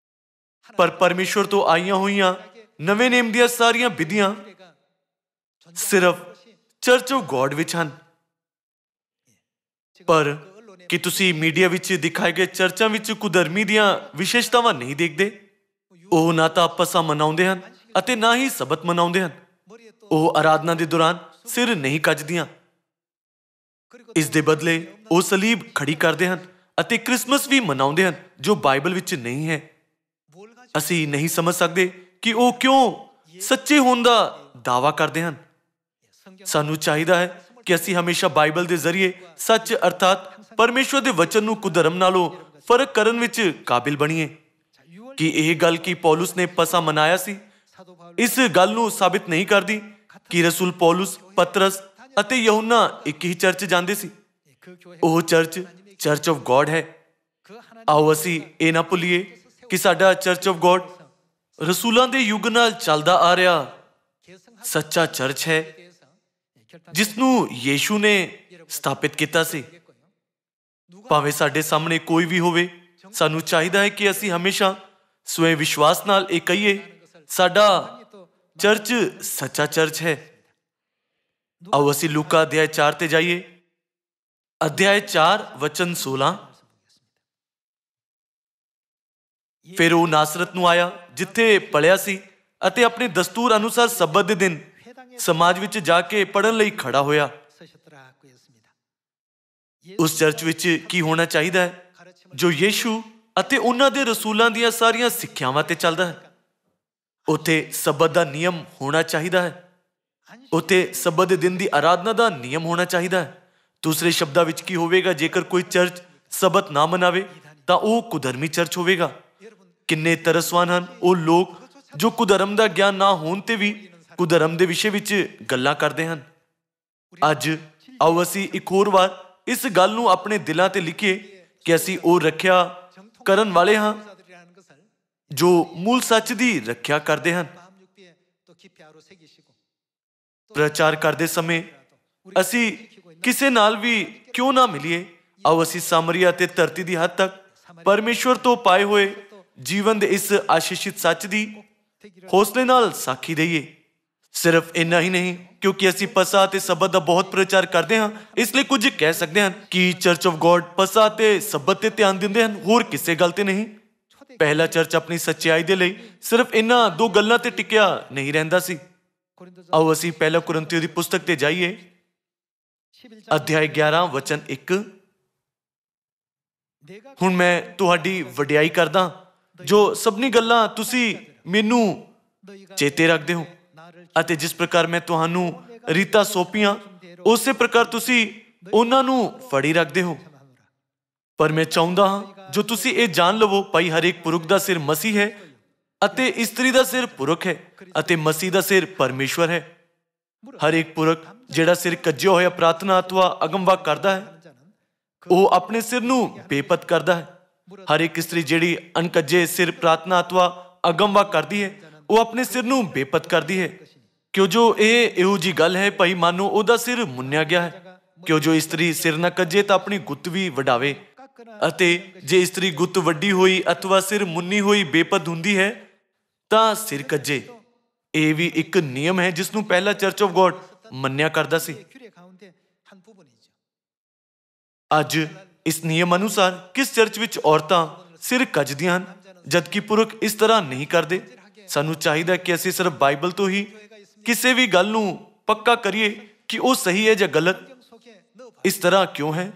ਪਰ ਪਰਮੇਸ਼ਵਰ ਤੋਂ ਆਈਆਂ ਹੋਈਆਂ ਨਵੇਂ ਨੇਮ ਦੀਆਂ ਸਾਰੀਆਂ ਵਿਧੀਆਂ ਸਿਰਫ ਚਰਚ ਆਫ ਗॉड ਵਿੱਚ ਹਨ। ਪਰ ਕਿ ਤੁਸੀਂ ਮੀਡੀਆ ਵਿੱਚ ਦਿਖਾਏ ਗਏ ਚਰਚਾਂ ਵਿੱਚ ਕੁਧਰਮੀ ਦੀਆਂ ਵਿਸ਼ੇਸ਼ਤਾਵਾਂ ਨਹੀਂ ਦੇਖਦੇ? ਉਹ ਨਾ ਤਾਂ ਪਸਾ ਮਨਾਉਂਦੇ ਹਨ ਅਤੇ ਨਾ ਹੀ ਸਬਤ ਮਨਾਉਂਦੇ ਹਨ। ਉਹ ਆਰਾਧਨਾ ਦੇ ਦੌਰਾਨ ਸਿਰ ਨਹੀਂ ਕੱਜਦੀਆਂ। ਇਸ ਦੇ ਬਦਲੇ ਉਹ ਸਲੀਬ ਖੜੀ ਕਰਦੇ ਹਨ ਅਤੇ ਕ੍ਰਿਸਮਸ ਵੀ ਮਨਾਉਂਦੇ ਹਨ, ਜੋ ਬਾਈਬਲ ਵਿੱਚ ਨਹੀਂ ਹੈ। ਅਸੀਂ ਨਹੀਂ ਸਮਝ ਸਕਦੇ ਕਿ ਉਹ ਕਿਉਂ ਸੱਚੇ ਹੋਣ ਦਾ ਦਾਅਵਾ ਕਰਦੇ ਹਨ। ਸਾਨੂੰ ਚਾਹੀਦਾ ਹੈ ਕਿ ਅਸੀਂ ਹਮੇਸ਼ਾ ਬਾਈਬਲ ਦੇ ਜ਼ਰੀਏ ਸੱਚ ਅਰਥਾਤ ਪਰਮੇਸ਼ਵਰ ਦੇ ਵਚਨ ਨੂੰ ਕੁਧਰਮ ਨਾਲੋਂ ਫਰਕ ਕਰਨ ਵਿੱਚ ਕਾਬਿਲ ਬਣੀਏ। ਕਿ ਇਹ ਗੱਲ ਕਿ ਪੌਲੁਸ ਨੇ ਪਸਾ ਮਨਾਇਆ ਸੀ, ਇਸ ਗੱਲ ਨੂੰ ਸਾਬਿਤ ਨਹੀਂ ਕਰਦੀ ਕਿ ਰਸੂਲ ਪੌਲੁਸ, ਪਤਰਸ ਅਤੇ ਯਹੂਨਾ ਇੱਕ ਹੀ ਚਰਚ ਜਾਂਦੇ ਸੀ। ਉਹ ਚਰਚ ਆਫ ਗॉड ਹੈ। ਆਓ ਅਸੀਂ ਇਹ ਨਾ ਭੁੱਲੀਏ ਕਿ ਸਾਡਾ ਚਰਚ ਆਫ ਗॉड ਰਸੂਲਾਂ ਦੇ ਯੁੱਗ ਨਾਲ ਚੱਲਦਾ ਆ ਰਿਹਾ ਸੱਚਾ ਚਰਚ ਹੈ, ਜਿਸ ਨੂੰ ਯੀਸ਼ੂ ਨੇ ਸਥਾਪਿਤ ਕੀਤਾ ਸੀ। ਭਾਵੇਂ ਸਾਡੇ ਸਾਹਮਣੇ ਕੋਈ ਵੀ ਹੋਵੇ, ਸਾਨੂੰ ਚਾਹੀਦਾ ਹੈ ਕਿ ਅਸੀਂ ਹਮੇਸ਼ਾ ਸਵੈ ਵਿਸ਼ਵਾਸ ਨਾਲ ਇਹ ਕਹੀਏ, ਸਾਡਾ ਚਰਚ ਸੱਚਾ ਚਰਚ ਹੈ। ਆਓ ਅਸੀਂ ਲੂਕਾ ਅਧਿਆਇ 4 ਤੇ ਜਾਈਏ। ਅਧਿਆਇ 4 ਵਚਨ 16। ਫਿਰ ਉਹ ਨਾਸਰਤ ਨੂੰ ਆਇਆ ਜਿੱਥੇ ਪਲਿਆ ਸੀ ਅਤੇ ਆਪਣੇ ਦਸਤੂਰ ਅਨੁਸਾਰ ਸਬਤ ਦੇ ਦਿਨ ਸਮਾਜ ਵਿੱਚ ਜਾ ਕੇ ਪੜ੍ਹਨ ਲਈ ਖੜਾ ਹੋਇਆ। ਉਸ ਚਰਚ ਵਿੱਚ ਕੀ ਹੋਣਾ ਚਾਹੀਦਾ ਹੈ? ਜੋ ਯੀਸ਼ੂ ਅਤੇ ਉਹਨਾਂ ਦੇ ਰਸੂਲਾਂ ਦੀਆਂ ਸਾਰੀਆਂ ਸਿੱਖਿਆਵਾਂ ਤੇ ਚੱਲਦਾ ਹੈ। ਉੱਥੇ ਸਬਤ ਦਾ ਨਿਯਮ ਹੋਣਾ ਚਾਹੀਦਾ ਹੈ। ਉੱਥੇ ਸਬਤ ਦੇ ਦਿਨ ਦੀ ਆਰਾਧਨਾ ਦਾ ਨਿਯਮ ਹੋਣਾ ਚਾਹੀਦਾ ਹੈ। ਦੂਸਰੇ ਸ਼ਬਦਾਂ ਵਿੱਚ ਕੀ ਹੋਵੇਗਾ? ਜੇਕਰ ਕੋਈ ਚਰਚ ਸਬਤ ਨਾ ਮਨਾਵੇ ਤਾਂ ਉਹ ਕੁਧਰਮੀ ਚਰਚ ਹੋਵੇਗਾ। ਕਿੰਨੇ ਤਰਸਵਾਨ ਹਨ ਉਹ ਲੋਕ ਜੋ ਕੁਧਰਮ ਦਾ ਗਿਆਨ ਨਾ ਹੋਣ ਤੇ ਵੀ ਕੁਧਰਮ ਦੇ ਵਿਸ਼ੇ ਵਿੱਚ ਗੱਲਾਂ ਕਰਦੇ ਹਨ। ਅੱਜ ਆਓ ਅਸੀਂ ਇੱਕ ਹੋਰ ਵਾਰ ਇਸ ਗੱਲ ਨੂੰ ਆਪਣੇ ਦਿਲਾਂ ਤੇ ਲਿਖੀਏ ਕਿ ਅਸੀਂ ਉਹ ਰੱਖਿਆ ਕਰਨ ਵਾਲੇ ਹਾਂ ਜੋ ਮੂਲ ਸੱਚ ਦੀ ਰੱਖਿਆ ਕਰਦੇ ਹਨ। ਪ੍ਰਚਾਰ ਕਰਦੇ ਸਮੇਂ ਅਸੀਂ ਕਿਸੇ ਨਾਲ ਵੀ ਕਿਉਂ ਨਾ ਮਿਲੀਏ, ਆਓ ਅਸੀਂ ਸਾਮਰੀਆ ਤੇ ਧਰਤੀ ਦੀ ਹੱਦ ਤੱਕ ਪਰਮੇਸ਼ਵਰ ਤੋਂ ਪਾਏ ਹੋਏ ਜੀਵਨ ਦੇ ਇਸ ਆਸ਼ੀਸ਼ਿਤ ਸੱਚ ਦੀ ਹੌਸਲੇ ਨਾਲ ਸਾਖੀ ਦਈਏ। ਸਿਰਫ ਇੰਨਾ ਹੀ ਨਹੀਂ, ਕਿਉਂਕਿ ਅਸੀਂ ਪਸਾ ਅਤੇ ਸਬਤ ਦਾ ਬਹੁਤ ਪ੍ਰਚਾਰ ਕਰਦੇ ਹਾਂ, ਇਸ ਲਈ ਕੁਝ ਕਹਿ ਸਕਦੇ ਹਨ ਕਿ ਚਰਚ ਆਫ ਗੋਡ ਪਸਾ ਅਤੇ ਸਬਤ ਤੇ ਧਿਆਨ ਦਿੰਦੇ ਹਨ, ਹੋਰ ਕਿਸੇ ਗੱਲ ਤੇ ਨਹੀਂ। ਪਹਿਲਾ ਚਰਚ ਆਪਣੀ ਸੱਚਾਈ ਦੇ ਲਈ ਸਿਰਫ ਇਹਨਾਂ ਦੋ ਗੱਲਾਂ ਤੇ ਟਿਕਿਆ ਨਹੀਂ ਰਹਿੰਦਾ ਸੀ। ਆਓ ਅਸੀਂ ਪਹਿਲਾ ਕੁਰਿੰਥੀਓ ਦੀ ਪੁਸਤਕ ਤੇ ਜਾਈਏ, ਅਧਿਆਇ 11 ਵਚਨ 1। ਹੁਣ ਮੈਂ ਤੁਹਾਡੀ ਵਡਿਆਈ ਕਰਦਾ ਜੋ ਸਭਨੀ ਗੱਲਾਂ ਤੁਸੀਂ ਮੈਨੂੰ ਚੇਤੇ ਰੱਖਦੇ ਹੋ, ਅਤੇ ਜਿਸ ਪ੍ਰਕਾਰ ਮੈਂ ਤੁਹਾਨੂੰ ਰੀਤਾਂ ਸੌਂਪੀਆਂ ਉਸੇ ਪ੍ਰਕਾਰ ਤੁਸੀਂ ਉਹਨਾਂ ਨੂੰ ਫੜੀ ਰੱਖਦੇ ਹੋ। ਪਰ ਮੈਂ ਚਾਹੁੰਦਾ ਹਾਂ ਜੋ ਤੁਸੀਂ ਇਹ ਜਾਣ ਲਵੋ, ਭਾਈ ਹਰੇਕ ਪੁਰਖ ਦਾ ਸਿਰ ਮਸੀਹ ਹੈ ਅਤੇ ਇਸਤਰੀ ਦਾ ਸਿਰ ਪੁਰਖ ਹੈ ਅਤੇ ਮਸੀਹ ਦਾ ਸਿਰ ਪਰਮੇਸ਼ਵਰ ਹੈ। ਹਰੇਕ ਪੁਰਖ ਜਿਹੜਾ ਸਿਰ ਕੱਜਿਆ ਹੋਇਆ ਪ੍ਰਾਰਥਨਾ ਅਥਵਾ ਅਗਮਵਾਕ ਕਰਦਾ ਹੈ, ਉਹ ਆਪਣੇ ਸਿਰ ਨੂੰ ਬੇਪਤ ਕਰਦਾ ਹੈ। ਹਰੇਕ ਇਸਤਰੀ ਜਿਹੜੀ ਅਣਕੱਜੇ ਸਿਰ ਪ੍ਰਾਰਥਨਾ ਅਥਵਾ ਅਗਮਵਾਕ ਕਰਦੀ ਹੈ, ਉਹ ਆਪਣੇ ਸਿਰ ਨੂੰ ਬੇਪਤ ਕਰਦੀ ਹੈ। ਕਿਉਂ ਜੋ ਇਹ ਇਹੋ ਜੀ ਗੱਲ ਹੈ, ਭਾਈ ਮਾਨੋ ਉਹਦਾ ਸਿਰ ਮੁੰਨਿਆ ਗਿਆ ਹੈ। ਕਿਉਂ ਜੋ ਇਸਤਰੀ ਸਿਰ ਨਾ ਕੱਜੇ ਤਾਂ ਆਪਣੀ ਗੁੱਤ ਵੀ ਵਡਾਵੇ, ਅਤੇ ਜੇ ਇਸਤਰੀ ਗੁੱਤ ਵੱਡੀ ਹੋਈ ਅਥਵਾ ਸਿਰ ਮੁੰਨੀ ਹੋਈ ਬੇਪਤ ਹੁੰਦੀ ਹੈ ਤਾਂ ਸਿਰ ਕੱਜੇ। ਇਹ ਵੀ ਇੱਕ ਨਿਯਮ ਹੈ ਜਿਸ ਨੂੰ ਪਹਿਲਾ ਚਰਚ ਆਫ ਗੋਡ ਮੰਨਿਆ ਕਰਦਾ ਸੀ। ਅੱਜ ਇਸ ਨਿਯਮ ਅਨੁਸਾਰ ਕਿਸ ਚਰਚ ਵਿੱਚ ਔਰਤਾਂ ਸਿਰ ਕੱਜਦੀਆਂ ਹਨ, ਜਦਕਿ ਪੁਰਖ ਇਸ ਤਰ੍ਹਾਂ ਨਹੀਂ ਕਰਦੇ। ਸਾਨੂੰ ਚਾਹੀਦਾ ਕਿ ਅਸੀਂ ਸਿਰਫ ਬਾਈਬਲ ਤੋਂ ਹੀ ਕਿਸੇ ਵੀ ਗੱਲ ਨੂੰ ਪੱਕਾ ਕਰੀਏ ਕਿ ਉਹ ਸਹੀ ਹੈ ਜਾਂ ਗਲਤ। ਇਸ ਤਰ੍ਹਾਂ ਕਿਉਂ ਹੈ?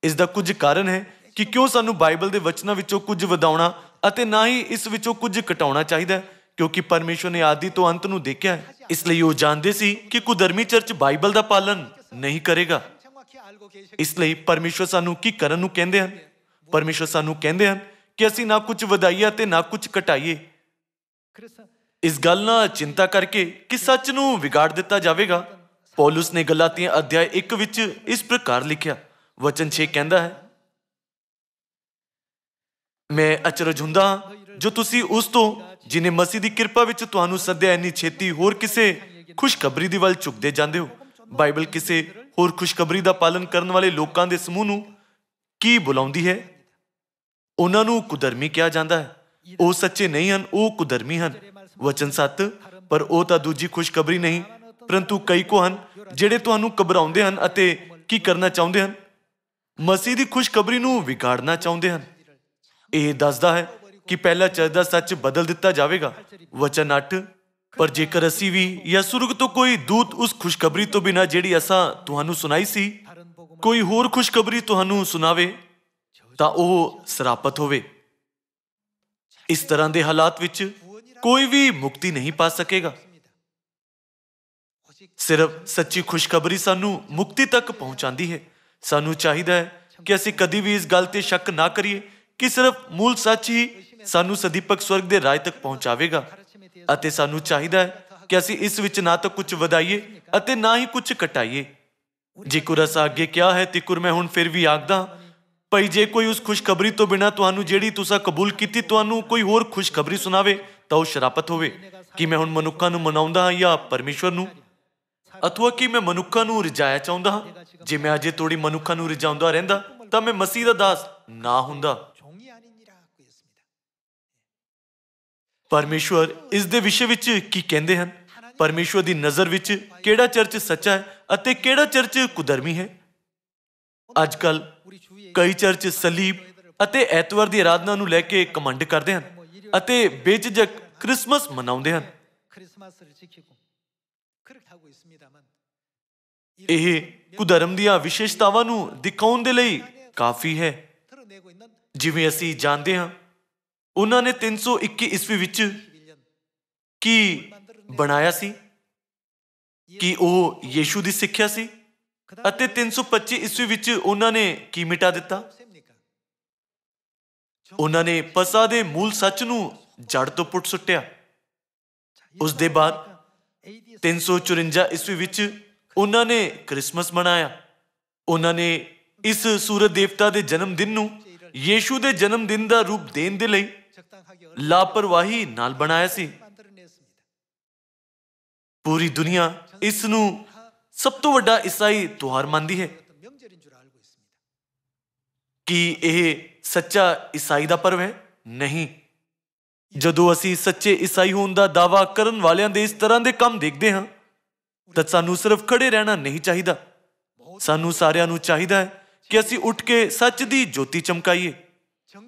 ਇਸ ਦਾ ਕੁਝ ਕਾਰਨ ਹੈ ਕਿ ਕਿਉਂ ਸਾਨੂੰ ਬਾਈਬਲ ਦੇ ਵਚਨਾਂ ਵਿੱਚੋਂ ਕੁਝ ਵਧਾਉਣਾ ਅਤੇ ਨਾ ਹੀ ਇਸ ਵਿੱਚੋਂ ਕੁਝ ਘਟਾਉਣਾ ਚਾਹੀਦਾ, ਕਿਉਂਕਿ ਪਰਮੇਸ਼ਵਰ ਨੇ ਆਦਿ ਤੋਂ ਅੰਤ ਨੂੰ ਦੇਖਿਆ ਹੈ। ਇਸ ਲਈ ਉਹ ਜਾਣਦੇ ਸੀ ਕਿ ਕੁਧਰਮੀ ਚਰਚ ਬਾਈਬਲ ਦਾ ਪਾਲਨ ਨਹੀਂ ਕਰੇਗਾ। ਇਸ ਲਈ ਪਰਮੇਸ਼ਵਰ ਸਾਨੂੰ ਕੀ ਕਰਨ ਨੂੰ ਕਹਿੰਦੇ ਹਨ? ਪਰਮੇਸ਼ਵਰ ਸਾਨੂੰ ਕਹਿੰਦੇ ਹਨ ਕਿ ਅਸੀਂ ਨਾ ਕੁਝ ਵਧਾਈਏ ਅਤੇ ਨਾ ਕੁਝ ਘਟਾਈਏ। ਇਸ ਗੱਲ ਨਾਲ ਚਿੰਤਾ ਕਰਕੇ ਕਿ ਸੱਚ ਨੂੰ ਵਿਗਾੜ ਦਿੱਤਾ ਜਾਵੇਗਾ, ਪੌਲੁਸ ਨੇ ਗਲਾਤੀਆਂ ਅਧਿਆਇ 1 ਵਿੱਚ ਇਸ ਪ੍ਰਕਾਰ ਲਿਖਿਆ। ਵਚਨ 6 ਕਹਿੰਦਾ ਹੈ, ਮੈਂ ਅਚਰਜ ਹੁੰਦਾ ਹਾਂ ਜੋ ਤੁਸੀਂ ਉਸ ਤੋਂ ਜਿਨੇ ਮਸੀਹ ਦੀ ਕਿਰਪਾ ਵਿੱਚ ਤੁਹਾਨੂੰ ਸੱਦਿਆ ਇੰਨੀ ਛੇਤੀ ਹੋਰ ਕਿਸੇ ਖੁਸ਼ਖਬਰੀ ਦੀ ਵੱਲ ਝੁਕਦੇ ਜਾਂਦੇ ਹੋ। ਬਾਈਬਲ ਕਿਸੇ ਹੋਰ ਖੁਸ਼ਖਬਰੀ ਦਾ ਪਾਲਨ ਕਰਨ ਵਾਲੇ ਲੋਕਾਂ ਦੇ ਸਮੂਹ ਨੂੰ ਕੀ ਬੁਲਾਉਂਦੀ ਹੈ? ਉਹਨਾਂ ਨੂੰ ਕੁਧਰਮੀ ਕਿਹਾ ਜਾਂਦਾ ਹੈ। ਉਹ ਸੱਚੇ ਨਹੀਂ ਹਨ, ਉਹ ਕੁਧਰਮੀ ਹਨ। ਵਚਨ 7, ਪਰ ਉਹ ਤਾਂ ਦੂਜੀ ਖੁਸ਼ਖਬਰੀ ਨਹੀਂ, ਪਰੰਤੂ ਕਈ ਕੋ ਹਨ ਜਿਹੜੇ ਤੁਹਾਨੂੰ ਘਬਰਾਉਂਦੇ ਹਨ ਅਤੇ ਕੀ ਕਰਨਾ ਚਾਹੁੰਦੇ ਹਨ? ਮਸੀਹ ਦੀ ਖੁਸ਼ਖਬਰੀ ਨੂੰ ਵਿਗਾੜਨਾ ਚਾਹੁੰਦੇ ਹਨ। ਇਹ ਦੱਸਦਾ ਹੈ ਕਿ ਪਹਿਲਾ ਚਰਚ ਦਾ ਸੱਚ ਬਦਲ ਦਿੱਤਾ ਜਾਵੇਗਾ। ਵਚਨ 8, ਪਰ ਜੇਕਰ ਅਸੀਂ ਵੀ ਜਾਂ ਸੁਰਗ ਤੋਂ ਕੋਈ ਦੂਤ ਉਸ ਖੁਸ਼ਖਬਰੀ ਤੋਂ ਬਿਨਾਂ ਜਿਹੜੀ ਅਸਾਂ ਤੁਹਾਨੂੰ ਸੁਣਾਈ ਸੀ ਕੋਈ ਹੋਰ ਖੁਸ਼ਖਬਰੀ ਤੁਹਾਨੂੰ ਸੁਣਾਵੇ ਤਾਂ ਉਹ ਸਰਾਪਤ ਹੋਵੇ। ਇਸ ਤਰ੍ਹਾਂ ਦੇ ਹਾਲਾਤ ਵਿੱਚ ਕੋਈ ਵੀ ਮੁਕਤੀ ਨਹੀਂ ਪਾ ਸਕੇਗਾ। ਸਿਰਫ ਸੱਚੀ ਖੁਸ਼ਖਬਰੀ ਸਾਨੂੰ ਮੁਕਤੀ ਤੱਕ ਪਹੁੰਚਾਉਂਦੀ ਹੈ। ਸਾਨੂੰ ਚਾਹੀਦਾ ਹੈ ਕਿ ਅਸੀਂ ਕਦੀ ਵੀ ਇਸ ਗੱਲ ਤੇ ਸ਼ੱਕ ਨਾ ਕਰੀਏ ਕਿ ਸਿਰਫ ਮੂਲ ਸੱਚ ਹੀ ਸਾਨੂੰ ਸਦੀਪਕ ਸਵਰਗ ਦੇ ਰਾਜ ਤੱਕ ਪਹੁੰਚਾਵੇਗਾ, ਅਤੇ ਸਾਨੂੰ ਚਾਹੀਦਾ ਹੈ ਕਿ ਅਸੀਂ ਇਸ ਵਿੱਚ ਨਾ ਤਾਂ ਕੁਝ ਵਧਾਈਏ ਅਤੇ ਨਾ ਹੀ ਕੁਝ ਘਟਾਈਏ। ਜਿਕਰ ਅਸਾਂ ਅੱਗੇ ਕਿਹਾ ਹੈ ਤਿਕੁਰ ਮੈਂ ਹੁਣ ਫਿਰ ਵੀ ਆਖਦਾ, ਭਾਈ ਜੇ ਕੋਈ ਉਸ ਖੁਸ਼ਖਬਰੀ ਤੋਂ ਬਿਨਾਂ ਤੁਹਾਨੂੰ ਜਿਹੜੀ ਤੁਸੀਂ ਕਬੂਲ ਕੀਤੀ ਤੁਹਾਨੂੰ ਕੋਈ ਹੋਰ ਖੁਸ਼ਖਬਰੀ ਸੁਣਾਵੇ ਤਾਂ ਉਹ ਸ਼ਰਾਪਤ ਹੋਵੇ। ਕਿ ਮੈਂ ਹੁਣ ਮਨੁੱਖਾਂ ਨੂੰ ਮਨਾਉਂਦਾ ਹਾਂ ਜਾਂ ਪਰਮੇਸ਼ਵਰ ਨੂੰ, ਅਥਵਾ ਕਿ ਮੈਂ ਮਨੁੱਖਾਂ ਨੂੰ ਰਿਝਾਇਆ ਚਾਹੁੰਦਾ ਹਾਂ? ਜੇ ਮੈਂ ਅਜੇ ਤੋੜੀ ਮਨੁੱਖਾਂ ਨੂੰ ਰਿਝਾਉਂਦਾ ਰਹਿੰਦਾ ਤਾਂ ਮੈਂ ਮਸੀਹ ਦਾ ਦਾਸ ਨਾ ਹੁੰਦਾ। ਪਰਮੇਸ਼ਵਰ ਇਸ ਦੇ ਵਿਸ਼ੇ ਵਿੱਚ ਕੀ ਕਹਿੰਦੇ ਹਨ? ਪਰਮੇਸ਼ਵਰ ਦੀ ਨਜ਼ਰ ਵਿੱਚ ਕਿਹੜਾ ਚਰਚ ਸੱਚਾ ਹੈ ਅਤੇ ਕਿਹੜਾ ਚਰਚ ਕੁਧਰਮੀ ਹੈ? ਅੱਜ ਕੱਲ ਕਈ ਚਰਚ ਸਲੀਬ ਅਤੇ ਐਤਵਾਰ ਦੀ ਆਰਾਧਨਾ ਨੂੰ ਲੈ ਕੇ ਕਮੰਡ ਕਰਦੇ ਹਨ ਅਤੇ ਬੇਝਿਜਕ ਕ੍ਰਿਸਮਸ ਮਨਾਉਂਦੇ ਹਨ। ਇਹ ਕੁਧਰਮ ਦੀਆਂ ਵਿਸ਼ੇਸ਼ਤਾਵਾਂ ਨੂੰ ਦਿਖਾਉਣ ਦੇ ਲਈ ਕਾਫੀ ਹੈ। ਜਿਵੇਂ ਅਸੀਂ ਜਾਣਦੇ ਹਾਂ ਉਹਨਾਂ ਨੇ 321 ਈਸਵੀ ਵਿੱਚ ਕੀ ਬਣਾਇਆ ਸੀ ਕਿ ਉਹ ਯੀਸ਼ੂ ਦੀ ਸਿੱਖਿਆ ਸੀ, ਅਤੇ 325 ਈਸਵੀ ਵਿੱਚ ਉਹਨਾਂ ਨੇ ਕੀ ਮਿਟਾ ਦਿੱਤਾ? ਉਹਨਾਂ ਨੇ ਪਸਾ ਦੇ ਮੂਲ ਸੱਚ ਨੂੰ ਜੜ ਤੋਂ ਪੁੱਟ ਸੁੱਟਿਆ। ਉਸ ਦੇ ਬਾਅਦ 354 ਈਸਵੀ ਵਿੱਚ ਉਹਨਾਂ ਨੇ ਕ੍ਰਿਸਮਸ ਮਨਾਇਆ। ਉਹਨਾਂ ਨੇ ਇਸ ਸੂਰਜ ਦੇਵਤਾ ਦੇ ਜਨਮ ਦਿਨ ਨੂੰ ਯੀਸ਼ੂ ਦੇ ਜਨਮ ਦਿਨ ਦਾ ਰੂਪ ਦੇਣ ਦੇ ਲਈ ਲਾਪਰਵਾਹੀ ਨਾਲ ਬਣਾਇਆ ਸੀ। ਪੂਰੀ ਦੁਨੀਆ ਇਸ ਨੂੰ ਸਭ ਤੋਂ ਵੱਡਾ ਈਸਾਈ ਤਿਉਹਾਰ ਮੰਨਦੀ ਹੈ। ਕੀ ਇਹ ਸੱਚਾ ਈਸਾਈ ਦਾ ਪਰਵ ਹੈ? ਨਹੀਂ। ਜਦੋਂ ਅਸੀਂ ਸੱਚੇ ਈਸਾਈ ਹੋਣ ਦਾ ਦਾਅਵਾ ਕਰਨ ਵਾਲਿਆਂ ਦੇ ਇਸ ਤਰ੍ਹਾਂ ਦੇ ਕੰਮ ਦੇਖਦੇ ਹਾਂ ਤਾਂ ਸਾਨੂੰ ਸਿਰਫ ਖੜੇ ਰਹਿਣਾ ਨਹੀਂ ਚਾਹੀਦਾ। ਸਾਨੂੰ ਸਾਰਿਆਂ ਨੂੰ ਚਾਹੀਦਾ ਹੈ ਕਿ ਅਸੀਂ ਉੱਠ ਕੇ ਸੱਚ ਦੀ ਜੋਤੀ ਚਮਕਾਈਏ।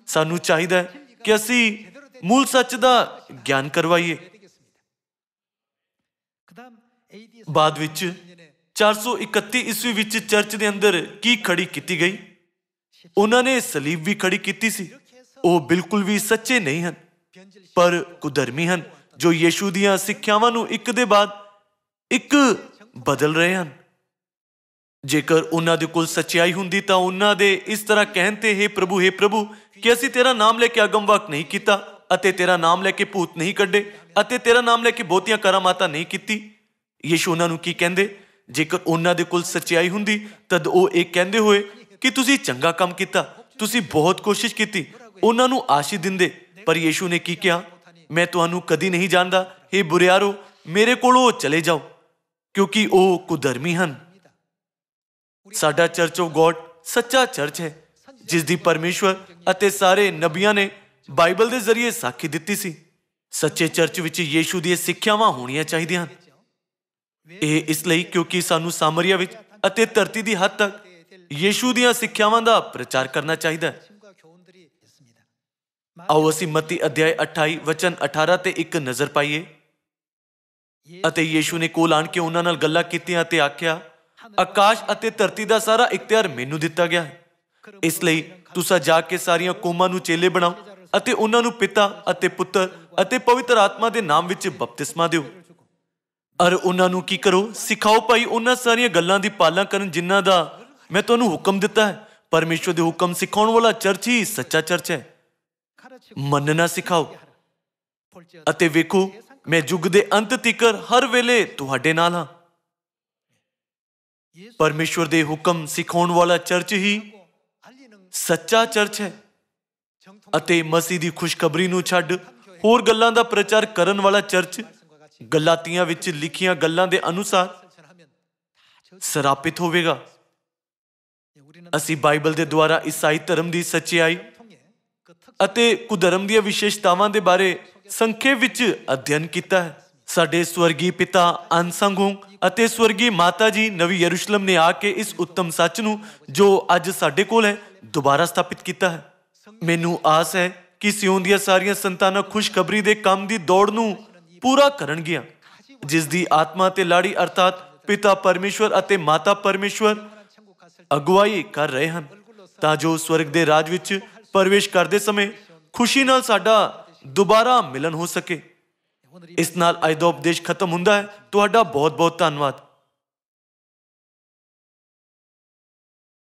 ਸਾਨੂੰ ਚਾਹੀਦਾ ਹੈ ਕਿ ਅਸੀਂ ਮੂਲ ਸੱਚ ਦਾ ਗਿਆਨ ਕਰਵਾਈਏ। ਬਾਅਦ ਵਿੱਚ 431 ਈਸਵੀ ਵਿੱਚ ਚਰਚ ਦੇ ਅੰਦਰ ਕੀ ਖੜੀ ਕੀਤੀ ਗਈ? ਉਹਨਾਂ ਨੇ ਸਲੀਬ ਵੀ ਖੜੀ ਕੀਤੀ ਸੀ। ਉਹ ਬਿਲਕੁਲ ਵੀ ਸੱਚੇ ਨਹੀਂ ਹਨ, ਪਰ ਕੁਧਰਮੀ ਹਨ, ਜੋ ਯੀਸ਼ੂ ਦੀਆਂ ਸਿੱਖਿਆਵਾਂ ਨੂੰ ਇੱਕ ਦੇ ਬਾਅਦ ਇੱਕ ਬਦਲ ਰਹੇ ਹਨ। ਜੇਕਰ ਉਹਨਾਂ ਦੇ ਕੋਲ ਸੱਚਾਈ ਹੁੰਦੀ ਤਾਂ ਉਹਨਾਂ ਦੇ ਇਸ ਤਰ੍ਹਾਂ ਕਹਿਣ ਤੇ ਹੇ ਪ੍ਰਭੂ ਕਿ ਅਸੀਂ ਤੇਰਾ ਨਾਮ ਲੈ ਕੇ ਅਗਮਵਕ ਨਹੀਂ ਕੀਤਾ ਅਤੇ ਤੇਰਾ ਨਾਮ ਲੈ ਕੇ ਭੂਤ ਨਹੀਂ ਕੱਢੇ ਅਤੇ ਤੇਰਾ ਨਾਮ ਲੈ ਕੇ ਬਹੁਤੀਆਂ ਕਰਾਮਾਤਾਂ ਨਹੀਂ ਕੀਤੀ। ਯੀਸ਼ੂ ਉਹਨਾਂ ਨੂੰ ਕੀ ਕਹਿੰਦੇ? ਜੇਕਰ ਉਹਨਾਂ ਦੇ ਕੋਲ ਸੱਚਾਈ ਹੁੰਦੀ ਤਦ ਉਹ ਇਹ ਕਹਿੰਦੇ ਹੋਏ ਕਿ ਤੁਸੀਂ ਚੰਗਾ ਕੰਮ ਕੀਤਾ, ਤੁਸੀਂ ਬਹੁਤ ਕੋਸ਼ਿਸ਼ ਕੀਤੀ, ਉਹਨਾਂ ਨੂੰ ਆਸ਼ੀਸ਼ ਦਿੰਦੇ। ਪਰ ਯੀਸ਼ੂ ਨੇ ਕੀ ਕਿਹਾ? ਮੈਂ ਤੁਹਾਨੂੰ ਕਦੀ ਨਹੀਂ ਜਾਣਦਾ, ਹੇ ਬੁਰਿਆਰੋ, ਮੇਰੇ ਕੋਲੋਂ ਚਲੇ ਜਾਓ, ਕਿਉਂਕਿ ਉਹ ਕੁਧਰਮੀ ਹਨ। ਸਾਡਾ ਚਰਚ ਆਫ ਗੋਡ ਸੱਚਾ ਚਰਚ ਹੈ, ਜਿਸ ਦੀ ਪਰਮੇਸ਼ਵਰ ਅਤੇ ਸਾਰੇ ਨਬੀਆਂ ਨੇ ਬਾਈਬਲ ਦੇ ਜ਼ਰੀਏ ਸਾਖੀ ਦਿੱਤੀ ਸੀ। ਸੱਚੇ ਚਰਚ ਵਿੱਚ ਯੀਸ਼ੂ ਦੀਆਂ ਸਿੱਖਿਆਵਾਂ ਹੋਣੀਆਂ ਚਾਹੀਦੀਆਂ ਹਨ। ਇਹ ਇਸ ਲਈ ਕਿਉਂਕਿ ਸਾਨੂੰ ਸਾਮਰੀਆ ਵਿੱਚ ਅਤੇ ਧਰਤੀ ਦੀ ਹੱਦ ਤੱਕ ਯੀਸ਼ੂ ਦੀਆਂ ਸਿੱਖਿਆਵਾਂ ਦਾ ਪ੍ਰਚਾਰ ਕਰਨਾ ਚਾਹੀਦਾ ਹੈ। ਆਓ ਅਸੀਂ ਮਤੀ ਅਧਿਆਇ 28 ਵਚਨ 18 ਤੇ ਇੱਕ ਨਜ਼ਰ ਪਾਈਏ। ਅਤੇ ਯੀਸ਼ੂ ਨੇ ਕੋਲ ਆਣ ਕੇ ਉਹਨਾਂ ਨਾਲ ਗੱਲਾਂ ਕੀਤੀਆਂ ਅਤੇ ਆਖਿਆ, ਆਕਾਸ਼ ਅਤੇ ਧਰਤੀ ਦਾ ਸਾਰਾ ਇਖਤਿਆਰ ਮੈਨੂੰ ਦਿੱਤਾ ਗਿਆ ਹੈ। ਇਸ ਲਈ ਤੁਸੀਂ ਜਾ ਕੇ ਸਾਰੀਆਂ ਕੌਮਾਂ ਨੂੰ ਚੇਲੇ ਬਣਾਓ ਅਤੇ ਉਹਨਾਂ ਨੂੰ ਪਿਤਾ ਅਤੇ ਪੁੱਤਰ ਅਤੇ ਪਵਿੱਤਰ ਆਤਮਾ ਦੇ ਨਾਮ ਵਿੱਚ ਬਪਤਿਸਮਾ ਦਿਓ। ਔਰ ਉਹਨਾਂ ਨੂੰ ਕੀ ਕਰੋ? ਸਿਖਾਓ ਭਾਈ ਉਹਨਾਂ ਸਾਰੀਆਂ ਗੱਲਾਂ ਦੀ ਪਾਲਣਾ ਕਰਨ ਜਿਨ੍ਹਾਂ ਦਾ ਮੈਂ ਤੁਹਾਨੂੰ ਹੁਕਮ ਦਿੱਤਾ ਹੈ। ਪਰਮੇਸ਼ਵਰ ਦੇ ਹੁਕਮ ਸਿਖਾਉਣ ਵਾਲਾ ਚਰਚ ਹੀ ਸੱਚਾ ਚਰਚ ਹੈ। ਮੰਨਣਾ ਸਿਖਾਓ ਅਤੇ ਵੇਖੋ, ਮੈਂ ਯੁੱਗ ਦੇ ਅੰਤ ਤੀਕਰ ਹਰ ਵੇਲੇ ਤੁਹਾਡੇ ਨਾਲ ਹਾਂ। ਪਰਮੇਸ਼ਵਰ ਦੇ ਹੁਕਮ ਸਿਖਾਉਣ ਵਾਲਾ ਚਰਚ ਹੀ ਸੱਚਾ ਚਰਚ ਹੈ ਅਤੇ ਮਸੀਹ ਦੀ ਖੁਸ਼ਖਬਰੀ ਨੂੰ ਛੱਡ ਹੋਰ ਗੱਲਾਂ ਦਾ ਪ੍ਰਚਾਰ ਕਰਨ ਵਾਲਾ ਚਰਚ ਗਲਾਤੀਆਂ ਵਿੱਚ ਲਿਖੀਆਂ ਗੱਲਾਂ ਦੇ ਅਨੁਸਾਰ ਸਰਾਪਿਤ ਹੋਵੇਗਾ। ਅਸੀਂ ਬਾਈਬਲ ਦੇ ਦੁਆਰਾ ਈਸਾਈ ਧਰਮ ਦੀ ਸੱਚਾਈ ਅਤੇ ਕੁਧਰਮ ਦੀਆਂ ਵਿਸ਼ੇਸ਼ਤਾਵਾਂ ਦੇ ਬਾਰੇ ਸੰਖੇਪ ਵਿੱਚ ਅਧਿਐਨ ਕੀਤਾ ਹੈ। ਸਾਡੇ ਸਵਰਗੀ ਪਿਤਾ ਅਨਸੰਗ ਅਤੇ ਸਵਰਗੀ ਮਾਤਾ ਜੀ ਨਵੀਂ ਯਰੂਸ਼ਲਮ ਨੇ ਆ ਕੇ ਇਸ ਉੱਤਮ ਸੱਚ ਨੂੰ ਜੋ ਅੱਜ ਸਾਡੇ ਕੋਲ ਹੈ ਦੁਬਾਰਾ ਸਥਾਪਿਤ ਕੀਤਾ ਹੈ। ਮੈਨੂੰ ਆਸ ਹੈ ਕਿ ਸਿਓਨ ਦੀਆਂ ਸਾਰੀਆਂ ਸੰਤਾਨਾਂ ਖੁਸ਼ਖਬਰੀ ਦੇ ਕੰਮ ਦੀ ਦੌੜ ਨੂੰ ਪੂਰਾ ਕਰਨਗੀਆਂ, ਜਿਸ ਦੀ ਆਤਮਾ ਤੇ ਲਾੜੀ ਅਰਥਾਤ ਪਿਤਾ ਪਰਮੇਸ਼ਵਰ ਅਤੇ ਮਾਤਾ ਪਰਮੇਸ਼ਵਰ ਅਗਵਾਈ ਕਰ ਰਹੇ ਹਨ, ਤਾਂ ਜੋ ਸਵਰਗ ਦੇ ਰਾਜ ਵਿੱਚ ਪ੍ਰਵੇਸ਼ ਕਰਦੇ ਸਮੇਂ ਖੁਸ਼ੀ ਨਾਲ ਸਾਡਾ ਦੁਬਾਰਾ ਮਿਲਨ ਹੋ ਸਕੇ। ਇਸ ਨਾਲ ਅੱਜ ਦਾ ਉਪਦੇਸ਼ ਖਤਮ ਹੁੰਦਾ ਹੈ। ਤੁਹਾਡਾ ਬਹੁਤ ਬਹੁਤ ਧੰਨਵਾਦ।